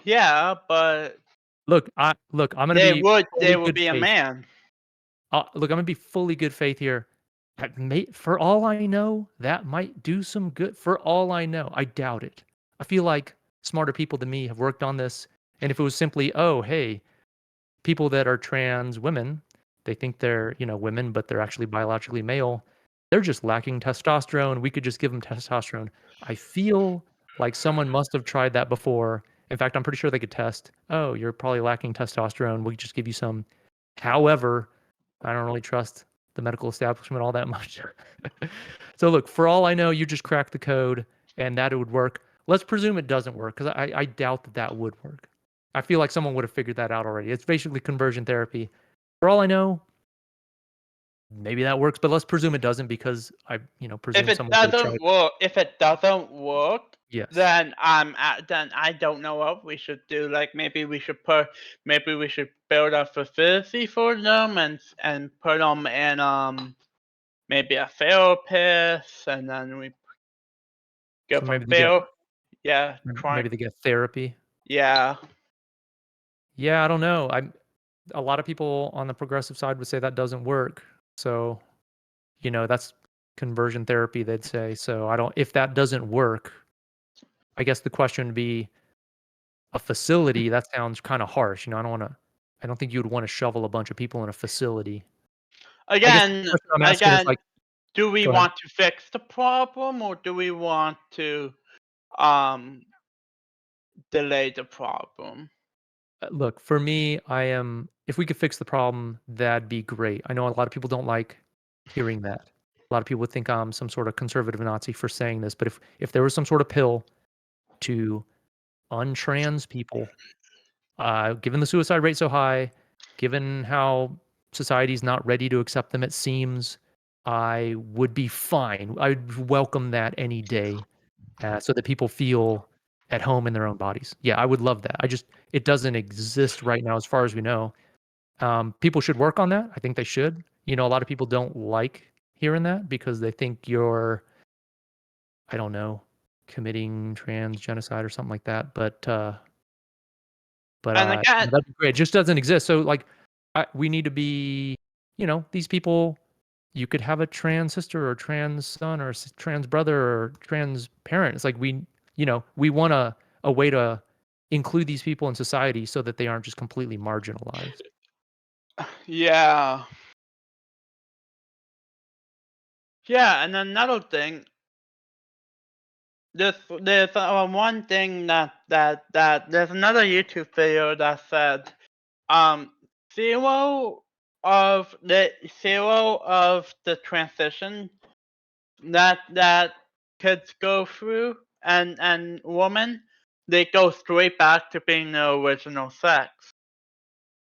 Speaker 3: yeah, but
Speaker 2: Look, I'm gonna be
Speaker 3: they
Speaker 2: fully
Speaker 3: would
Speaker 2: good
Speaker 3: be a
Speaker 2: faith.
Speaker 3: man.
Speaker 2: Look, I'm gonna be fully good faith here. That may for all I know, that might do some good. For all I know, I doubt it. I feel like smarter people than me have worked on this, and if it was simply, "Oh, hey, people that are trans women, they think they're, women, but they're actually biologically male. They're just lacking testosterone. We could just give them testosterone." I feel like someone must have tried that before. In fact, I'm pretty sure they could test, "Oh, you're probably lacking testosterone. We just give you some." However, I don't really trust the medical establishment all that much. So look, for all I know, you just cracked the code and that it would work. Let's presume it doesn't work because I doubt that that would work. I feel like someone would have figured that out already. It's basically conversion therapy. For all I know, maybe that works, but let's presume it doesn't because I,
Speaker 3: If
Speaker 2: presume
Speaker 3: it
Speaker 2: someone would have tried.
Speaker 3: doesn't work,
Speaker 2: Yes.
Speaker 3: then then I don't know what we should do. Like maybe we should build a facility for them and put them in maybe a therapist, and then we
Speaker 2: So
Speaker 3: give them yeah, try
Speaker 2: maybe they get therapy.
Speaker 3: yeah.
Speaker 2: Yeah, I don't know. A lot of people on the progressive side would say that doesn't work. So, that's conversion therapy, they'd say. So I don't if that doesn't work, I guess the question would be a facility. That sounds kind of harsh. I don't think you would want to shovel a bunch of people in a facility. I guess the
Speaker 3: Again,
Speaker 2: question I'm asking is
Speaker 3: again,
Speaker 2: like,
Speaker 3: do we
Speaker 2: go ahead.
Speaker 3: want to fix the problem or do we want to um delay the problem?
Speaker 2: Look, for me, if we could fix the problem, that'd be great. I know a lot of people don't like hearing that. A lot of people would think I'm some sort of conservative Nazi for saying this, but if there was some sort of pill to untrans people, given the suicide rate so high, given how society's not ready to accept them, it seems, I would be fine. I'd welcome that any day, so that people feel at home in their own bodies. Yeah, I would love that. It doesn't exist right now as far as we know. People should work on that. I think they should. A lot of people don't like hearing that because they think you're, I don't know, committing trans genocide or something like that. But,
Speaker 3: And again,
Speaker 2: that'd be great. It just doesn't exist. So, like, we need to be, these people. You could have a trans sister or trans son or trans brother or trans parent. It's like we want a way to include these people in society so that they aren't just completely marginalized.
Speaker 3: yeah. Yeah, and another thing, there's one thing that there's another YouTube video that said um zero zero of the transition that kids go through and women, they go straight back to being their original sex.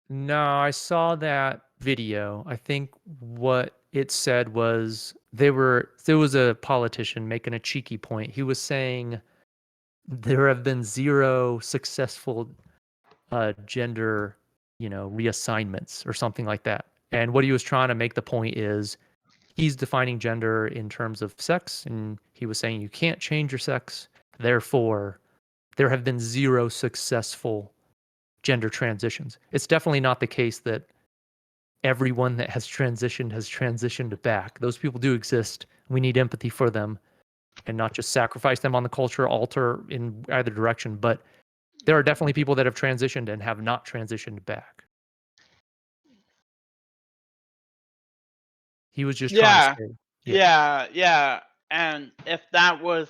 Speaker 2: No, I saw that video. I think what it said was there was a politician making a cheeky point. He was saying there have been 0 successful gender, reassignments or something like that. And what he was trying to make the point is he's defining gender in terms of sex, and he was saying you can't change your sex. Therefore, there have been 0 successful gender transitions. It's definitely not the case that everyone that has transitioned back. Those people do exist. We need empathy for them and not just sacrifice them on the culture altar in either direction. But there are definitely people that have transitioned and have not transitioned back. He was just trying to
Speaker 3: Yeah,
Speaker 2: say,
Speaker 3: yeah. And if that was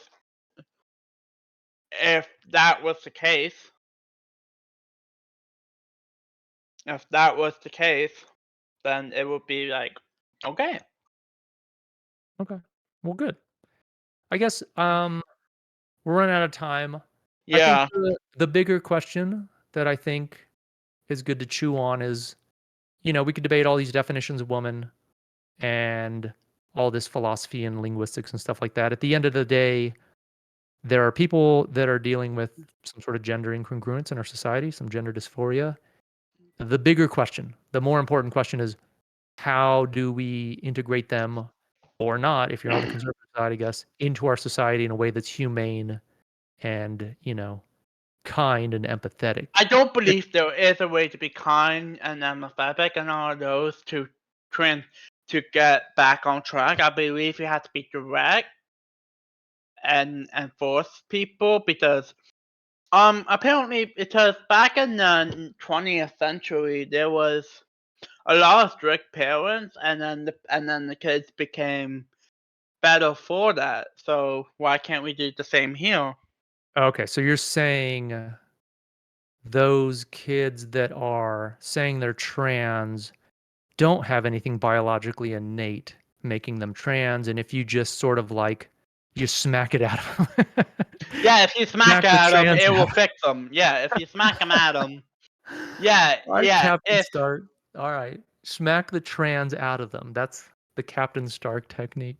Speaker 3: the case, then it would be like, okay.
Speaker 2: okay, well, good. I guess we're running out of time. I think
Speaker 3: Yeah.
Speaker 2: the bigger question that I think is good to chew on is, we could debate all these definitions of woman and all this philosophy and linguistics and stuff like that. At the end of the day, there are people that are dealing with some sort of gender incongruence in our society, some gender dysphoria. The bigger question, the more important question is how do we integrate them or not, if you're on the conservative side, I guess, into our society in a way that's humane and, kind and empathetic.
Speaker 3: I don't believe there is a way to be kind and empathetic and all of those to get back on track. I believe you have to be direct and force people because apparently because back in the 20th century there was a lot of strict parents and then the kids became better for that. So why can't we do the same here?
Speaker 2: Okay, so you're saying those kids that are saying they're trans don't have anything biologically innate making them trans, and if you just sort of like you smack it out of them,
Speaker 3: Yeah, if you smack
Speaker 2: smack the
Speaker 3: at them,
Speaker 2: trans
Speaker 3: it will
Speaker 2: out.
Speaker 3: fix them. Yeah, if you smack them at them. Yeah,
Speaker 2: All right,
Speaker 3: yeah.
Speaker 2: Captain
Speaker 3: If
Speaker 2: Stark. All right, smack the trans out of them. That's the Captain Stark technique.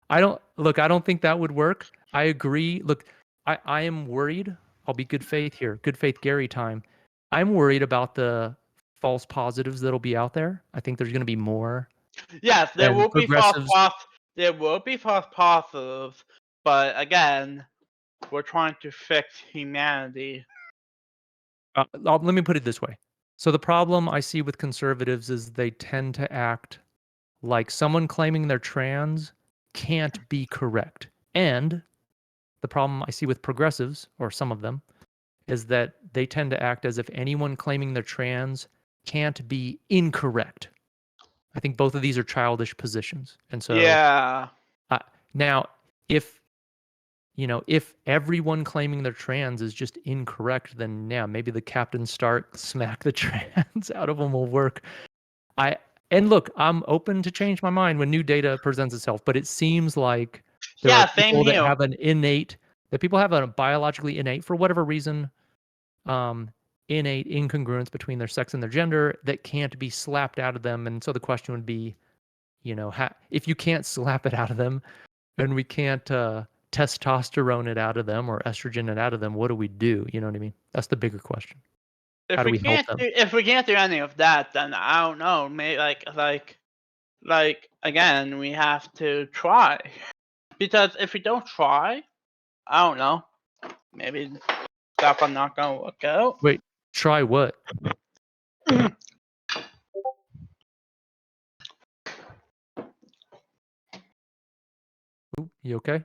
Speaker 2: I don't think that would work. I agree. Look, I am worried. I'll be good faith here. Good faith Gary time. I'm worried about the false positives that'll be out there. I think there's going to be more.
Speaker 3: yes, there
Speaker 2: And
Speaker 3: will be false
Speaker 2: progressives,
Speaker 3: positives, but again, we're trying to fix humanity.
Speaker 2: let me put it this way. So the problem I see with conservatives is they tend to act like someone claiming they're trans can't be correct. And the problem I see with progressives, or some of them, is that they tend to act as if anyone claiming they're trans can't be incorrect. I think both of these are childish positions. And so
Speaker 3: Yeah.
Speaker 2: now, if if everyone claiming they're trans is just incorrect, then yeah, maybe the Captain Stark smack the trans out of them will work. I and look, I'm open to change my mind when new data presents itself, but it seems like there are
Speaker 3: Yeah, same
Speaker 2: people that
Speaker 3: here.
Speaker 2: have a biologically innate, for whatever reason, um, innate incongruence between their sex and their gender that can't be slapped out of them. And so the question would be, if you can't slap it out of them, and we can't testosterone it out of them or estrogen it out of them, what do we do? You know what I mean? That's the bigger question. How do we help them?
Speaker 3: If we can't do any of that, then I don't know. Maybe like again, we have to try. Because if we don't try, I don't know. Maybe stuff are not gonna work out.
Speaker 2: Wait, try what? Ooh, you okay?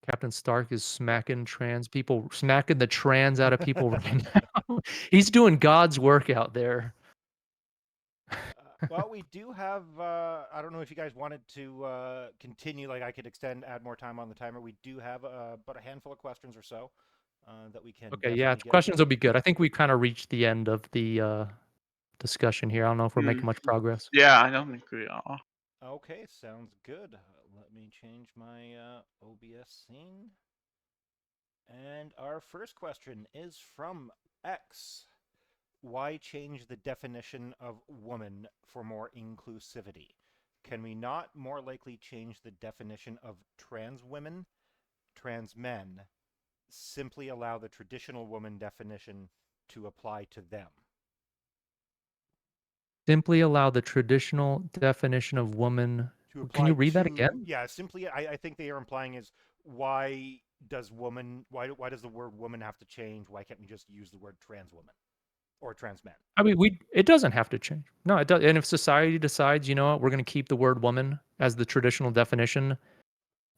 Speaker 2: Captain Stark is smacking the trans out of people right now. He's doing God's work out there.
Speaker 1: Well, we do have. I don't know if you guys wanted to continue. Like, I could add more time on the timer. We do have about a handful of questions or so that we can
Speaker 2: Okay, yeah,
Speaker 1: definitely get
Speaker 2: questions
Speaker 1: to.
Speaker 2: will be good. I think we kind of reached the end of the discussion here. I don't know if we're making much progress.
Speaker 3: Yeah, I don't think we are.
Speaker 1: Okay, sounds good. Let me change my OBS scene. And our first question is from X. Why change the definition of woman for more inclusivity? Can we not more likely change the definition of trans women, trans men, simply allow the traditional woman definition to apply to them?
Speaker 2: Simply allow the traditional definition of woman.
Speaker 1: To
Speaker 2: Can you
Speaker 1: apply
Speaker 2: read that
Speaker 1: to,
Speaker 2: again?
Speaker 1: yeah, simply, I think they are implying is why does woman, why does the word woman have to change? Why can't we just use the word trans woman or trans man?
Speaker 2: I mean, it doesn't have to change. No, it does. And if society decides, you know what, we're going to keep the word woman as the traditional definition,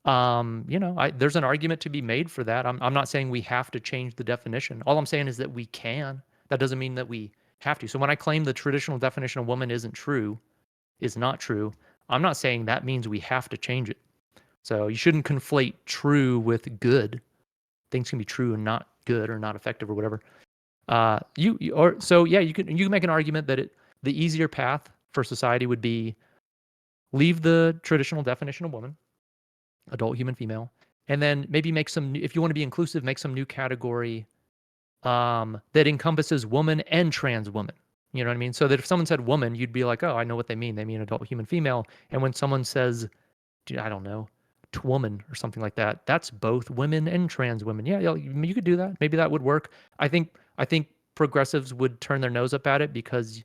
Speaker 2: there's an argument to be made for that. I'm not saying we have to change the definition. All I'm saying is that we can. That doesn't mean that we have to. So when I claim the traditional definition of woman is not true, I'm not saying that means we have to change it. So you shouldn't conflate true with good. Things can be true and not good or not effective or whatever. You can make an argument that the easier path for society would be leave the traditional definition of woman, adult human female, and then maybe make some, if you want to be inclusive, make some new category that encompasses woman and trans woman. You know what I mean? So that if someone said woman, you'd be like, oh, I know what they mean. They mean adult human female. And when someone says, I don't know, twoman or something like that, that's both women and trans women. Yeah, you could do that. Maybe that would work. I think progressives would turn their nose up at it because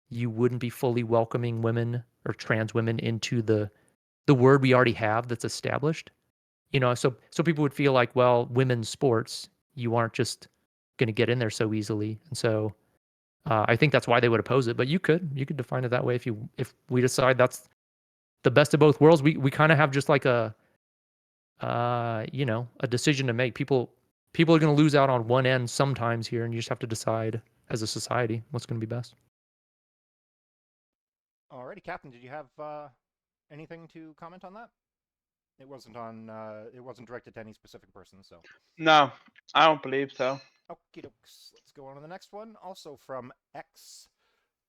Speaker 2: you wouldn't be fully welcoming women or trans women into the word we already have that's established. So people would feel like, well, women's sports, you aren't just going to get in there so easily. And so I think that's why they would oppose it. But you could define it that way if we decide that's the best of both worlds. We kind of have just like a decision to make. People are going to lose out on one end sometimes here, and you just have to decide as a society what's going to be best.
Speaker 1: Alrighty, Captain, did you have anything to comment on that? It wasn't on. It wasn't directed to any specific person, so.
Speaker 3: No, I don't believe so.
Speaker 1: Okie dokes. Let's go on to the next one. Also from X.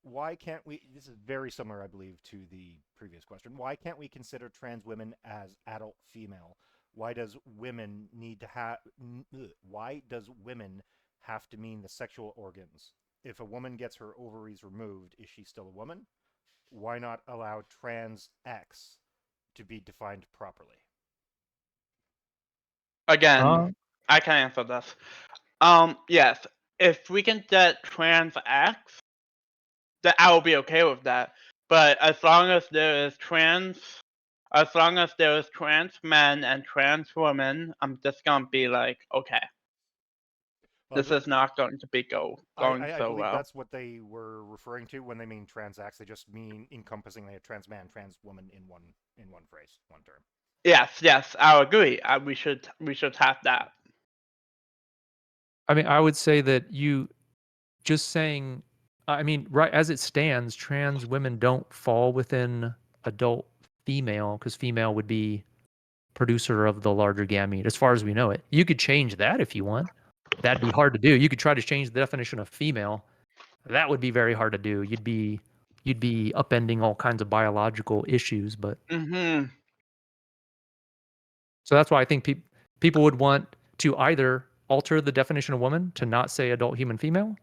Speaker 1: Why can't we? This is very similar, I believe, to the previous question. Why can't we consider trans women as adult female? Why does women need to have? Why does women have to mean the sexual organs? If a woman gets her ovaries removed, is she still a woman? Why not allow trans X to be defined properly?
Speaker 3: Again, I can answer this. Yes, if we can get trans X, then I will be okay with that. But as long as there is trans men and trans women, I'm just gonna be like, okay,
Speaker 1: Well,
Speaker 3: this is not going to be going
Speaker 1: I
Speaker 3: so
Speaker 1: believe
Speaker 3: well.
Speaker 1: that's what they were referring to when they mean trans acts. They just mean encompassing a trans man, trans woman in one phrase, one term.
Speaker 3: Yes, I agree. We should have that.
Speaker 2: I mean, I would say that you just saying, I mean, right as it stands, trans women don't fall within adult female because female would be producer of the larger gamete, as far as we know it. You could change that if you want. That'd be hard to do. You could try to change the definition of female. That would be very hard to do. You'd be upending all kinds of biological issues, but
Speaker 3: Mm-hmm.
Speaker 2: so that's why I think people would want to either alter the definition of woman to not say adult human female,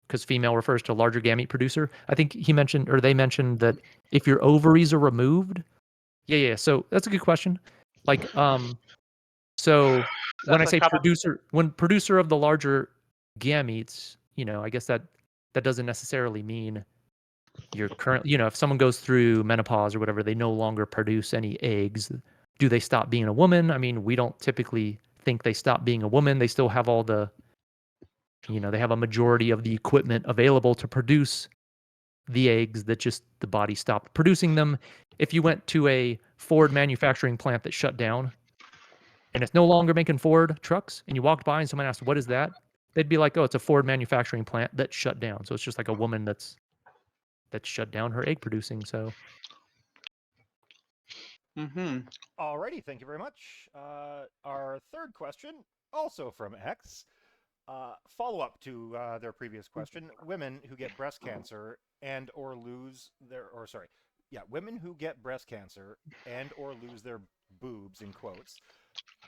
Speaker 2: because female refers to larger gamete producer. I think he mentioned, or they mentioned, that if your ovaries are removed, yeah. So that's a good question. Like, so when I
Speaker 3: That's a
Speaker 2: say
Speaker 3: couple.
Speaker 2: producer of the larger gametes, I guess that doesn't necessarily mean you're current. If someone goes through menopause or whatever, they no longer produce any eggs. Do they stop being a woman? I mean, we don't typically think they stop being a woman. They still have all they have a majority of the equipment available to produce the eggs, that just the body stopped producing them. If you went to a Ford manufacturing plant that shut down and it's no longer making Ford trucks, and you walked by and someone asked, what is that? They'd be like, oh, it's a Ford manufacturing plant that shut down. So it's just like a woman that's shut down her egg producing. So
Speaker 3: Mm-hmm.
Speaker 1: Alrighty, thank you very much. Our third question, also from X. Follow up to their previous question: women who get breast cancer and or lose their, or sorry, yeah, women who get breast cancer and or lose their boobs in quotes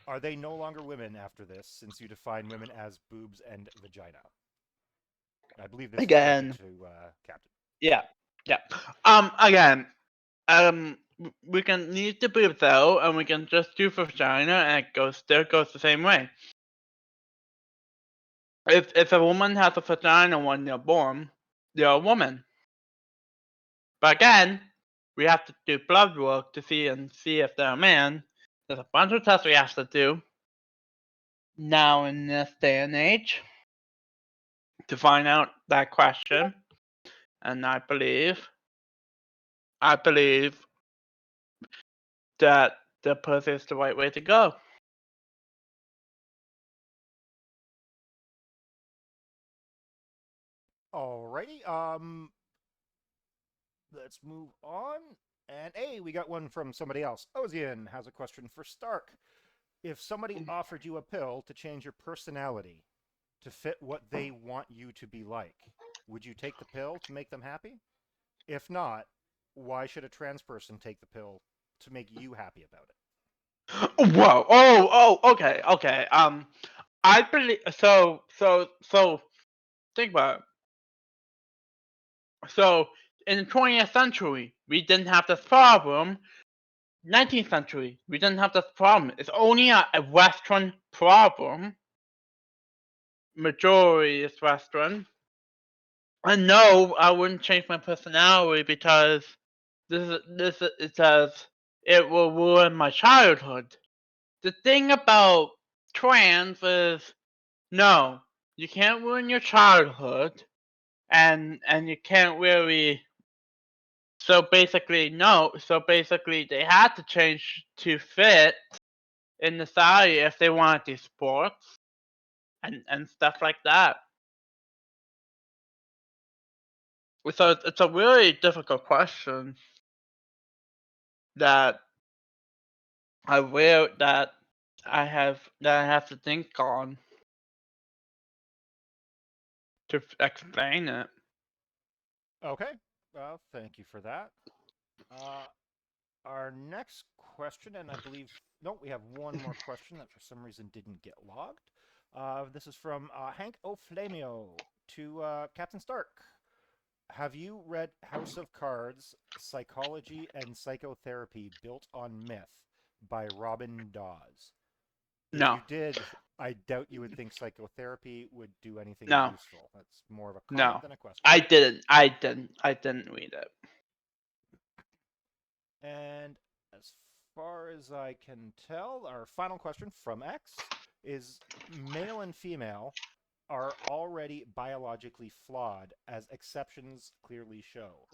Speaker 1: Are they no longer women after this, since you define women as boobs and vagina? I believe this is directed
Speaker 3: Again,
Speaker 1: to Captain.
Speaker 3: yeah. Again, we can leave the boob though, and we can just do vagina, and it still goes the same way. If a woman has a vagina when they're born, they're a woman. But again, we have to do blood work to see if they're a man. There's a bunch of tests we have to do now in this day and age to find out that question. And I believe that the pussy is the right way to go.
Speaker 1: Alrighty. Let's move on. And hey, we got one from somebody else. Ozian has a question for Stark. If somebody offered you a pill to change your personality to fit what they want you to be like, would you take the pill to make them happy? If not, why should a trans person take the pill to make you happy about it?
Speaker 3: Whoa! Okay. I believe so. Think about it. So in the 20th century, we didn't have this problem. 19th century, we didn't have this problem. It's only a Western problem. Majority is Western. And no, I wouldn't change my personality because it says it will ruin my childhood. The thing about trans is no, you can't ruin your childhood, and you can't really. So basically, no. So basically, they had to change to fit in society if they wanted to do sports and stuff like that. So it's a really difficult question that that I have to think on to explain it.
Speaker 1: Okay. Well, thank you for that. Our next question, and I believe, no, we have one more question that for some reason didn't get logged. This is from Hank O'Flamio to Captain Stark. Have you read House of Cards, Psychology and Psychotherapy Built on Myth by Robin Dawes? If
Speaker 3: No,
Speaker 1: you did, I doubt you would think psychotherapy would do anything
Speaker 3: no,
Speaker 1: useful. That's more of a comment
Speaker 3: no.
Speaker 1: than a question.
Speaker 3: I didn't read it.
Speaker 1: And as far as I can tell, our final question from X is male and female are already biologically flawed, as exceptions clearly show.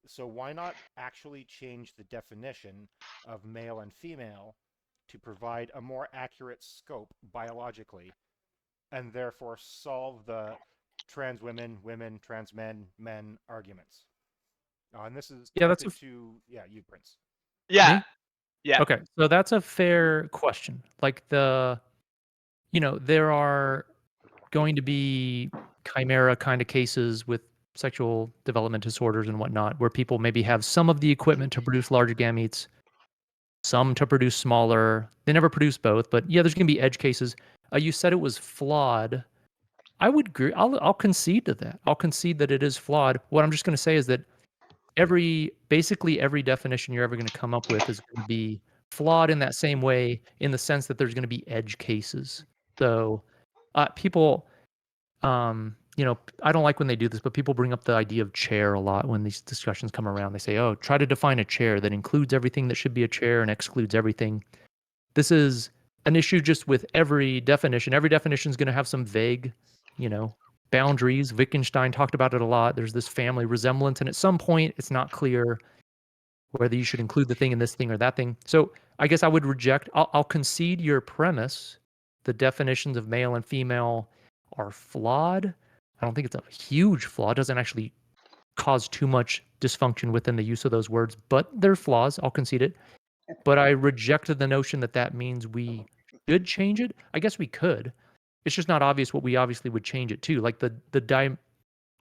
Speaker 1: So why not actually change the definition of male and female to provide a more accurate scope biologically and therefore solve the trans women, women, trans men, men arguments? And this is
Speaker 2: Yeah, that's
Speaker 1: directed to, yeah, you, Prince.
Speaker 3: Yeah,
Speaker 2: me.
Speaker 3: yeah.
Speaker 2: Okay, so that's a fair question. Like there are going to be chimera kind of cases with sexual development disorders and whatnot, where people maybe have some of the equipment to produce large gametes, some to produce smaller. They never produce both, but yeah, there's going to be edge cases. You said it was flawed. I would agree. I'll concede to that. I'll concede that it is flawed. What I'm just going to say is that basically every definition you're ever going to come up with is going to be flawed in that same way, in the sense that there's going to be edge cases. So people, I don't like when they do this, but people bring up the idea of chair a lot when these discussions come around. They say, oh, try to define a chair that includes everything that should be a chair and excludes everything. This is an issue just with every definition. Every definition is going to have some vague, boundaries. Wittgenstein talked about it a lot. There's this family resemblance, and at some point, it's not clear whether you should include the thing in this thing or that thing. So I guess I would reject. I'll concede your premise. The definitions of male and female are flawed. I don't think it's a huge flaw. It doesn't actually cause too much dysfunction within the use of those words, but they're flaws. I'll concede it. But I rejected the notion that that means we should change it. I guess we could. It's just not obvious what we obviously would change it to. Like the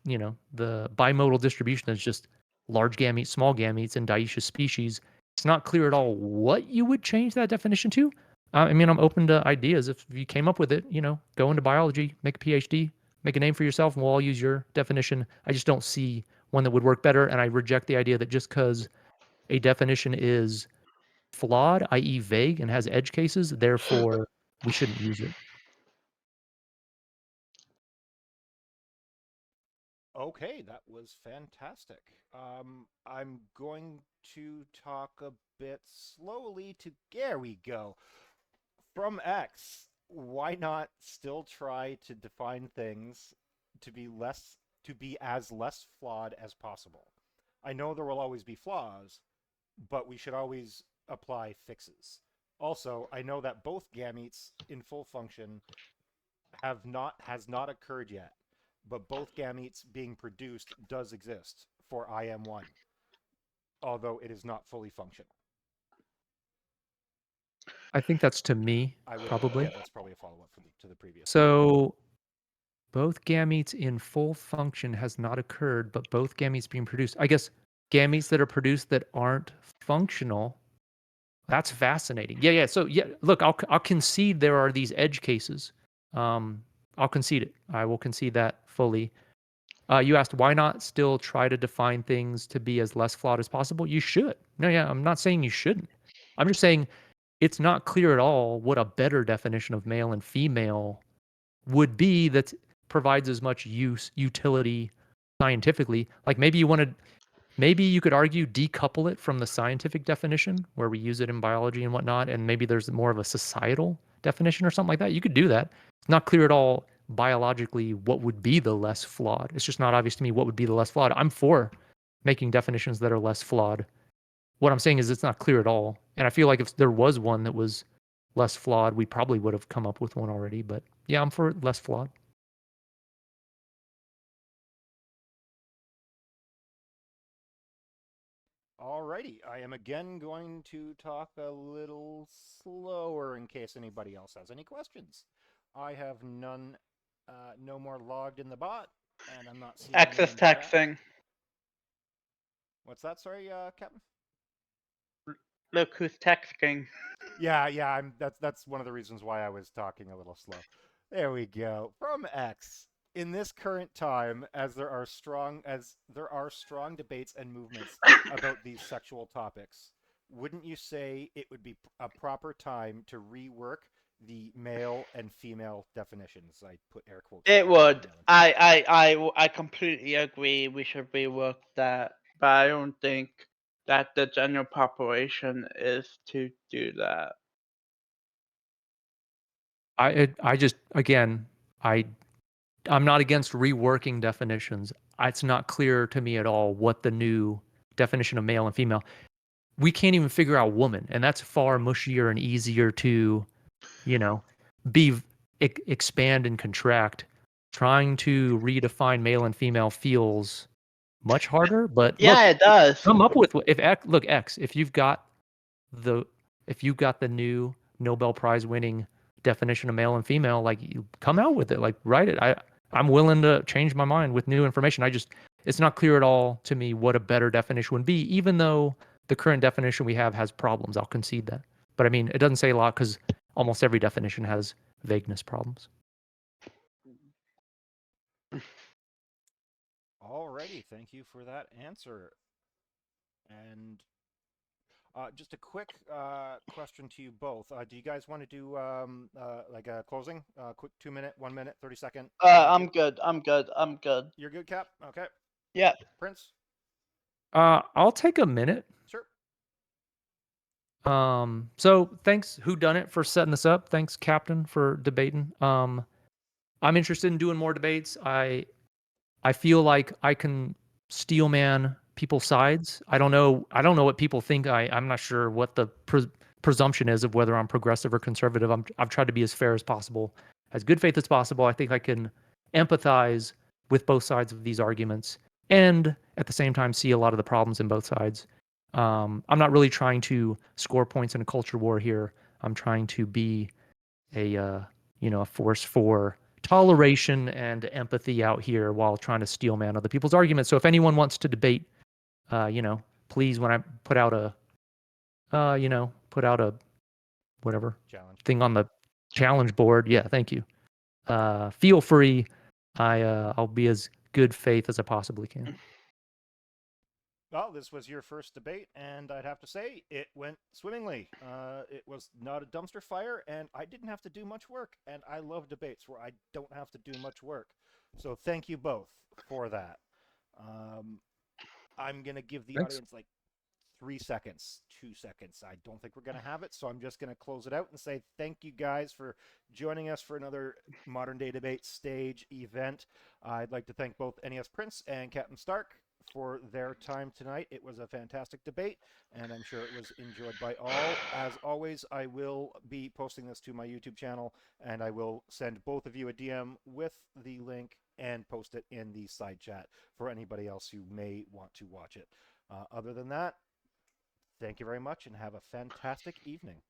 Speaker 2: bimodal distribution is just large gametes, small gametes, and dioecious species. It's not clear at all what you would change that definition to, I mean, I'm open to ideas. If you came up with it, go into biology, make a PhD, make a name for yourself, and we'll all use your definition. I just don't see one that would work better, and I reject the idea that just because a definition is flawed, i.e., vague, and has edge cases, therefore we shouldn't use it.
Speaker 1: Okay, that was fantastic. I'm going to talk a bit slowly to. There we go. From X, why not still try to define things to be as less flawed as possible? I know there will always be flaws, but we should always apply fixes. Also, I know that both gametes in full function has not occurred yet, but both gametes being produced does exist for IM1, although it is not fully functional.
Speaker 2: I think that's to me,
Speaker 1: I would,
Speaker 2: probably.
Speaker 1: yeah, that's probably a follow up to the previous.
Speaker 2: So both gametes in full function has not occurred, but both gametes being produced. I guess gametes that are produced that aren't functional. That's fascinating. Yeah. So yeah, look, I'll concede there are these edge cases. I'll concede it. I will concede that fully. You asked why not still try to define things to be as less flawed as possible? You should. No, yeah, I'm not saying you shouldn't. I'm just saying it's not clear at all what a better definition of male and female would be that provides as much utility scientifically. Like maybe you could argue decouple it from the scientific definition where we use it in biology and whatnot, and maybe there's more of a societal definition or something like that. You could do that. It's not clear at all biologically what would be the less flawed. It's just not obvious to me what would be the less flawed. I'm for making definitions that are less flawed. What I'm saying is it's not clear at all. And I feel like if there was one that was less flawed, we probably would have come up with one already. But yeah, I'm for less flawed.
Speaker 1: Alrighty, I am again going to talk a little slower in case anybody else has any questions. I have none, no more logged in the bot, and I'm not seeing any
Speaker 3: Access
Speaker 1: in chat.
Speaker 3: texting.
Speaker 1: What's that? Sorry, Captain.
Speaker 3: Look who's texting.
Speaker 1: Yeah. That's one of the reasons why I was talking a little slow. There we go. From X. In this current time, as there are strong debates and movements about these sexual topics, wouldn't you say it would be a proper time to rework the male and female definitions? I put air quotes.
Speaker 3: It would. I completely agree. We should rework that, but I don't think that the general population is to do that.
Speaker 2: I just again I'm not against reworking definitions. It's not clear to me at all what the new definition of male and female. We can't even figure out woman, and that's far mushier and easier to, you know, be expand and contract. Trying to redefine male and female feels much harder. But
Speaker 3: Yeah,
Speaker 2: look,
Speaker 3: it does.
Speaker 2: come up with X. The if you've got the new Nobel Prize winning definition of male and female, like you come out with it, like write it. I'm willing to change my mind with new information. It's not clear at all to me what a better definition would be, even though the current definition we have has problems. I'll concede that. But I mean, it doesn't say a lot because almost every definition has vagueness problems.
Speaker 1: Alrighty, thank you for that answer. And just a quick question to you both. Do you guys want to do like a closing? Quick 2 minute, 1 minute, 30-second.
Speaker 3: I'm good. I'm good.
Speaker 1: You're good, Cap? Okay.
Speaker 3: Yeah.
Speaker 1: Prince?
Speaker 2: I'll take a minute.
Speaker 1: Sure.
Speaker 2: So thanks Who Done It for setting this up. Thanks Captain for debating. I'm interested in doing more debates. I feel like I can steelman people's sides. I don't know what people think. I'm not sure what the presumption is of whether I'm progressive or conservative. I've tried to be as fair as possible, as good faith as possible. I think I can empathize with both sides of these arguments and at the same time see a lot of the problems in both sides. I'm not really trying to score points in a culture war here. I'm trying to be a force for toleration and empathy out here while trying to steelman other people's arguments. So if anyone wants to debate, please, when I put out a whatever
Speaker 1: Challenge.
Speaker 2: thing on the challenge board. Yeah, thank you. Feel free. I'll be as good faith as I possibly can.
Speaker 1: Well, this was your first debate, and I'd have to say it went swimmingly. It was not a dumpster fire, and I didn't have to do much work. And I love debates where I don't have to do much work. So thank you both for that. I'm gonna give the
Speaker 2: Thanks.
Speaker 1: audience like 3 seconds, 2 seconds. I don't think we're going to have it, so I'm just going to close it out and say thank you guys for joining us for another Modern Day Debate stage event. I'd like to thank both neSPrince and Captain Stark for their time tonight. It was a fantastic debate, and I'm sure it was enjoyed by all. As always, I will be posting this to my YouTube channel, and I will send both of you a DM with the link and post it in the side chat for anybody else who may want to watch it. Other than that, thank you very much and have a fantastic evening.